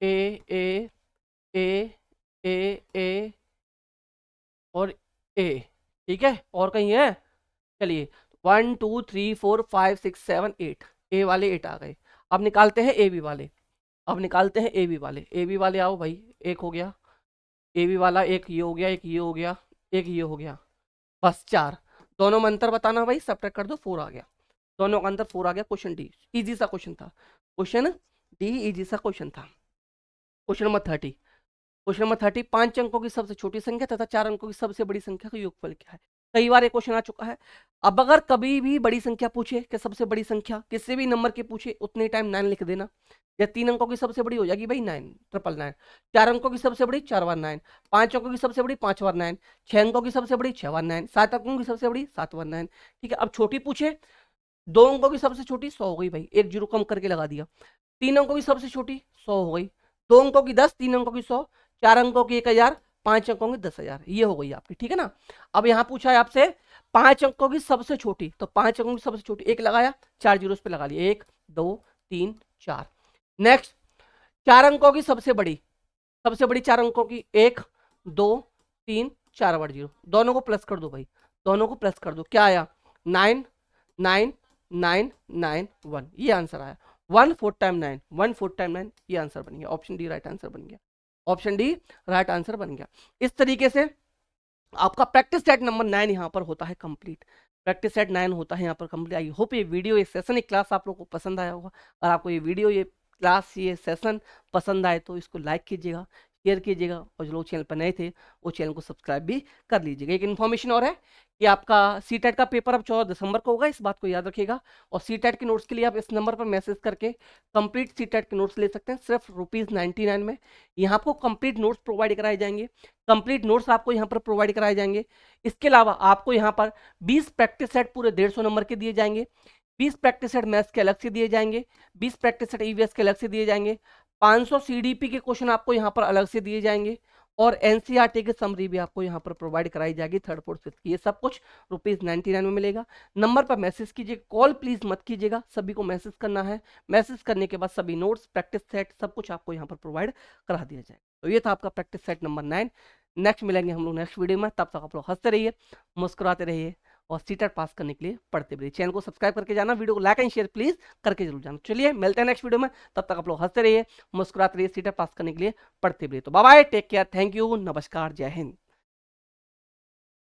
ए ए ए ए ए और ए, ठीक है, और कहीं है, चलिए 1 2 3 4 5 6 7 8, ए वाले 8 आ गए। अब निकालते हैं ए बी वाले, अब निकालते हैं ए बी वाले। ए बी वाले आओ भाई, एक हो गया ए बी वाला, एक ये हो गया, एक ये हो गया, एक ये हो गया, बस 4। दोनों में अंतर बताना भाई, सब्ट्रैक्ट कर दो, 4 आ गया। दोनों का अंतर 4 आ गया। क्वेश्चन डी, इजी सा क्वेश्चन था। क्वेश्चन डी इजी सा क्वेश्चन था। Question number 30। क्वेश्चन नंबर 30, 5 अंकों की सबसे छोटी संख्या तथा 4 अंकों की सबसे बड़ी संख्या का योगफल क्या है। कई बार ये क्वेश्चन आ चुका है। अब अगर कभी भी बड़ी संख्या पूछे कि सबसे बड़ी संख्या किसी भी नंबर की पूछे, उतने टाइम 9 लिख देना। या 3 अंकों की सबसे बड़ी हो जाएगी भाई 9, 999। 4 अंकों की सबसे बड़ी 4 बार 9, 5 अंकों की सबसे बड़ी 5 बार 9, 6 अंकों की सबसे बड़ी 6 बार 9, 7 अंकों की सबसे बड़ी 7 बार 9। ठीक है, अब छोटी पूछे, 2 अंकों की सबसे छोटी 100 हो गई भाई, एक जीरो कम करके लगा दिया। 3 अंकों की सबसे छोटी 100 हो गई, 2 अंकों की 10, 3 अंकों की 100, 4 अंकों की 1000, 5 अंकों की 10,000, ये हो गई आपकी। ठीक है ना। अब यहाँ पूछा है आपसे 5 अंकों की सबसे छोटी, तो 5 अंकों की सबसे छोटी, एक लगाया, 4 जीरो पे लगा लिया, 1 2 3 4। नेक्स्ट, 4 अंकों की सबसे बड़ी, सबसे बड़ी 4 अंकों की, 1 2 3 4 बार जीरो, दोनों को प्लस कर दो भाई, दोनों को प्लस कर दो, क्या आया 9 9 9 9 1, ये आंसर आया। 1 4 टाइम 9, 1 4 टाइम 9, ये आंसर बन गया। ऑप्शन डी राइट आंसर बन गया। ऑप्शन डी राइट आंसर बन गया। इस तरीके से आपका प्रैक्टिस सेट नंबर 9 यहाँ पर होता है कंप्लीट। प्रैक्टिस सेट 9 होता है यहाँ पर कंप्लीट। आई होप ये वीडियो, ये सेशन, ये क्लास आप लोगों को पसंद आया होगा। अगर आपको ये वीडियो, ये क्लास, ये सेशन पसंद आए तो इसको लाइक कीजिएगा, शेयर कीजिएगा, और जो लोग चैनल पर नए थे वो चैनल को सब्सक्राइब भी कर लीजिएगा। एक इन्फॉर्मेशन और है कि आपका सीटेट का पेपर अब 14 दिसंबर को होगा, इस बात को याद रखिएगा। और सीटेट के नोट्स के लिए आप इस नंबर पर मैसेज करके कंप्लीट सीटेट के नोट्स ले सकते हैं, सिर्फ ₹99 में। यहाँ आपको कंप्लीट नोट्स प्रोवाइड कराए जाएंगे, कंप्लीट नोट्स आपको यहाँ पर प्रोवाइड कराए जाएंगे। इसके अलावा आपको यहाँ पर 20 प्रैक्टिस सेट पूरे 150 नंबर के दिए जाएंगे, 20 प्रैक्टिस सेट मैथ्स के अलग से दिए जाएंगे, 20 प्रैक्टिस सेट ईवीएस के अलग से दिए जाएंगे, 500 सीडीपी के क्वेश्चन आपको यहाँ पर अलग से दिए जाएंगे, और एनसीईआरटी की समरी भी आपको यहाँ पर प्रोवाइड कराई जाएगी 3rd 4th 5th की। ये सब कुछ ₹99 में मिलेगा। नंबर पर मैसेज कीजिए, कॉल प्लीज मत कीजिएगा, सभी को मैसेज करना है। मैसेज करने के बाद सभी नोट्स, प्रैक्टिस सेट, सब कुछ आपको यहाँ पर प्रोवाइड करा दिया जाएगा। तो ये था आपका प्रैक्टिस सेट नंबर 9। नेक्स्ट मिलेंगे हम लोग नेक्स्ट वीडियो में, तब तक आप लोग हंसते रहिए, मुस्कुराते रहिए, और सीटेट पास करने के लिए पढ़ते रहिए। चैनल को सब्सक्राइब करके जाना, वीडियो को लाइक एंड शेयर प्लीज करके जरूर जाना। चलिए मिलते हैं नेक्स्ट वीडियो में, तब तक आप लोग हंसते रहिए, मुस्कुराते रहिए, सीटेट पास करने के लिए पढ़ते रहिए। तो bye bye, take care, thank you, नमस्कार, जय हिंद।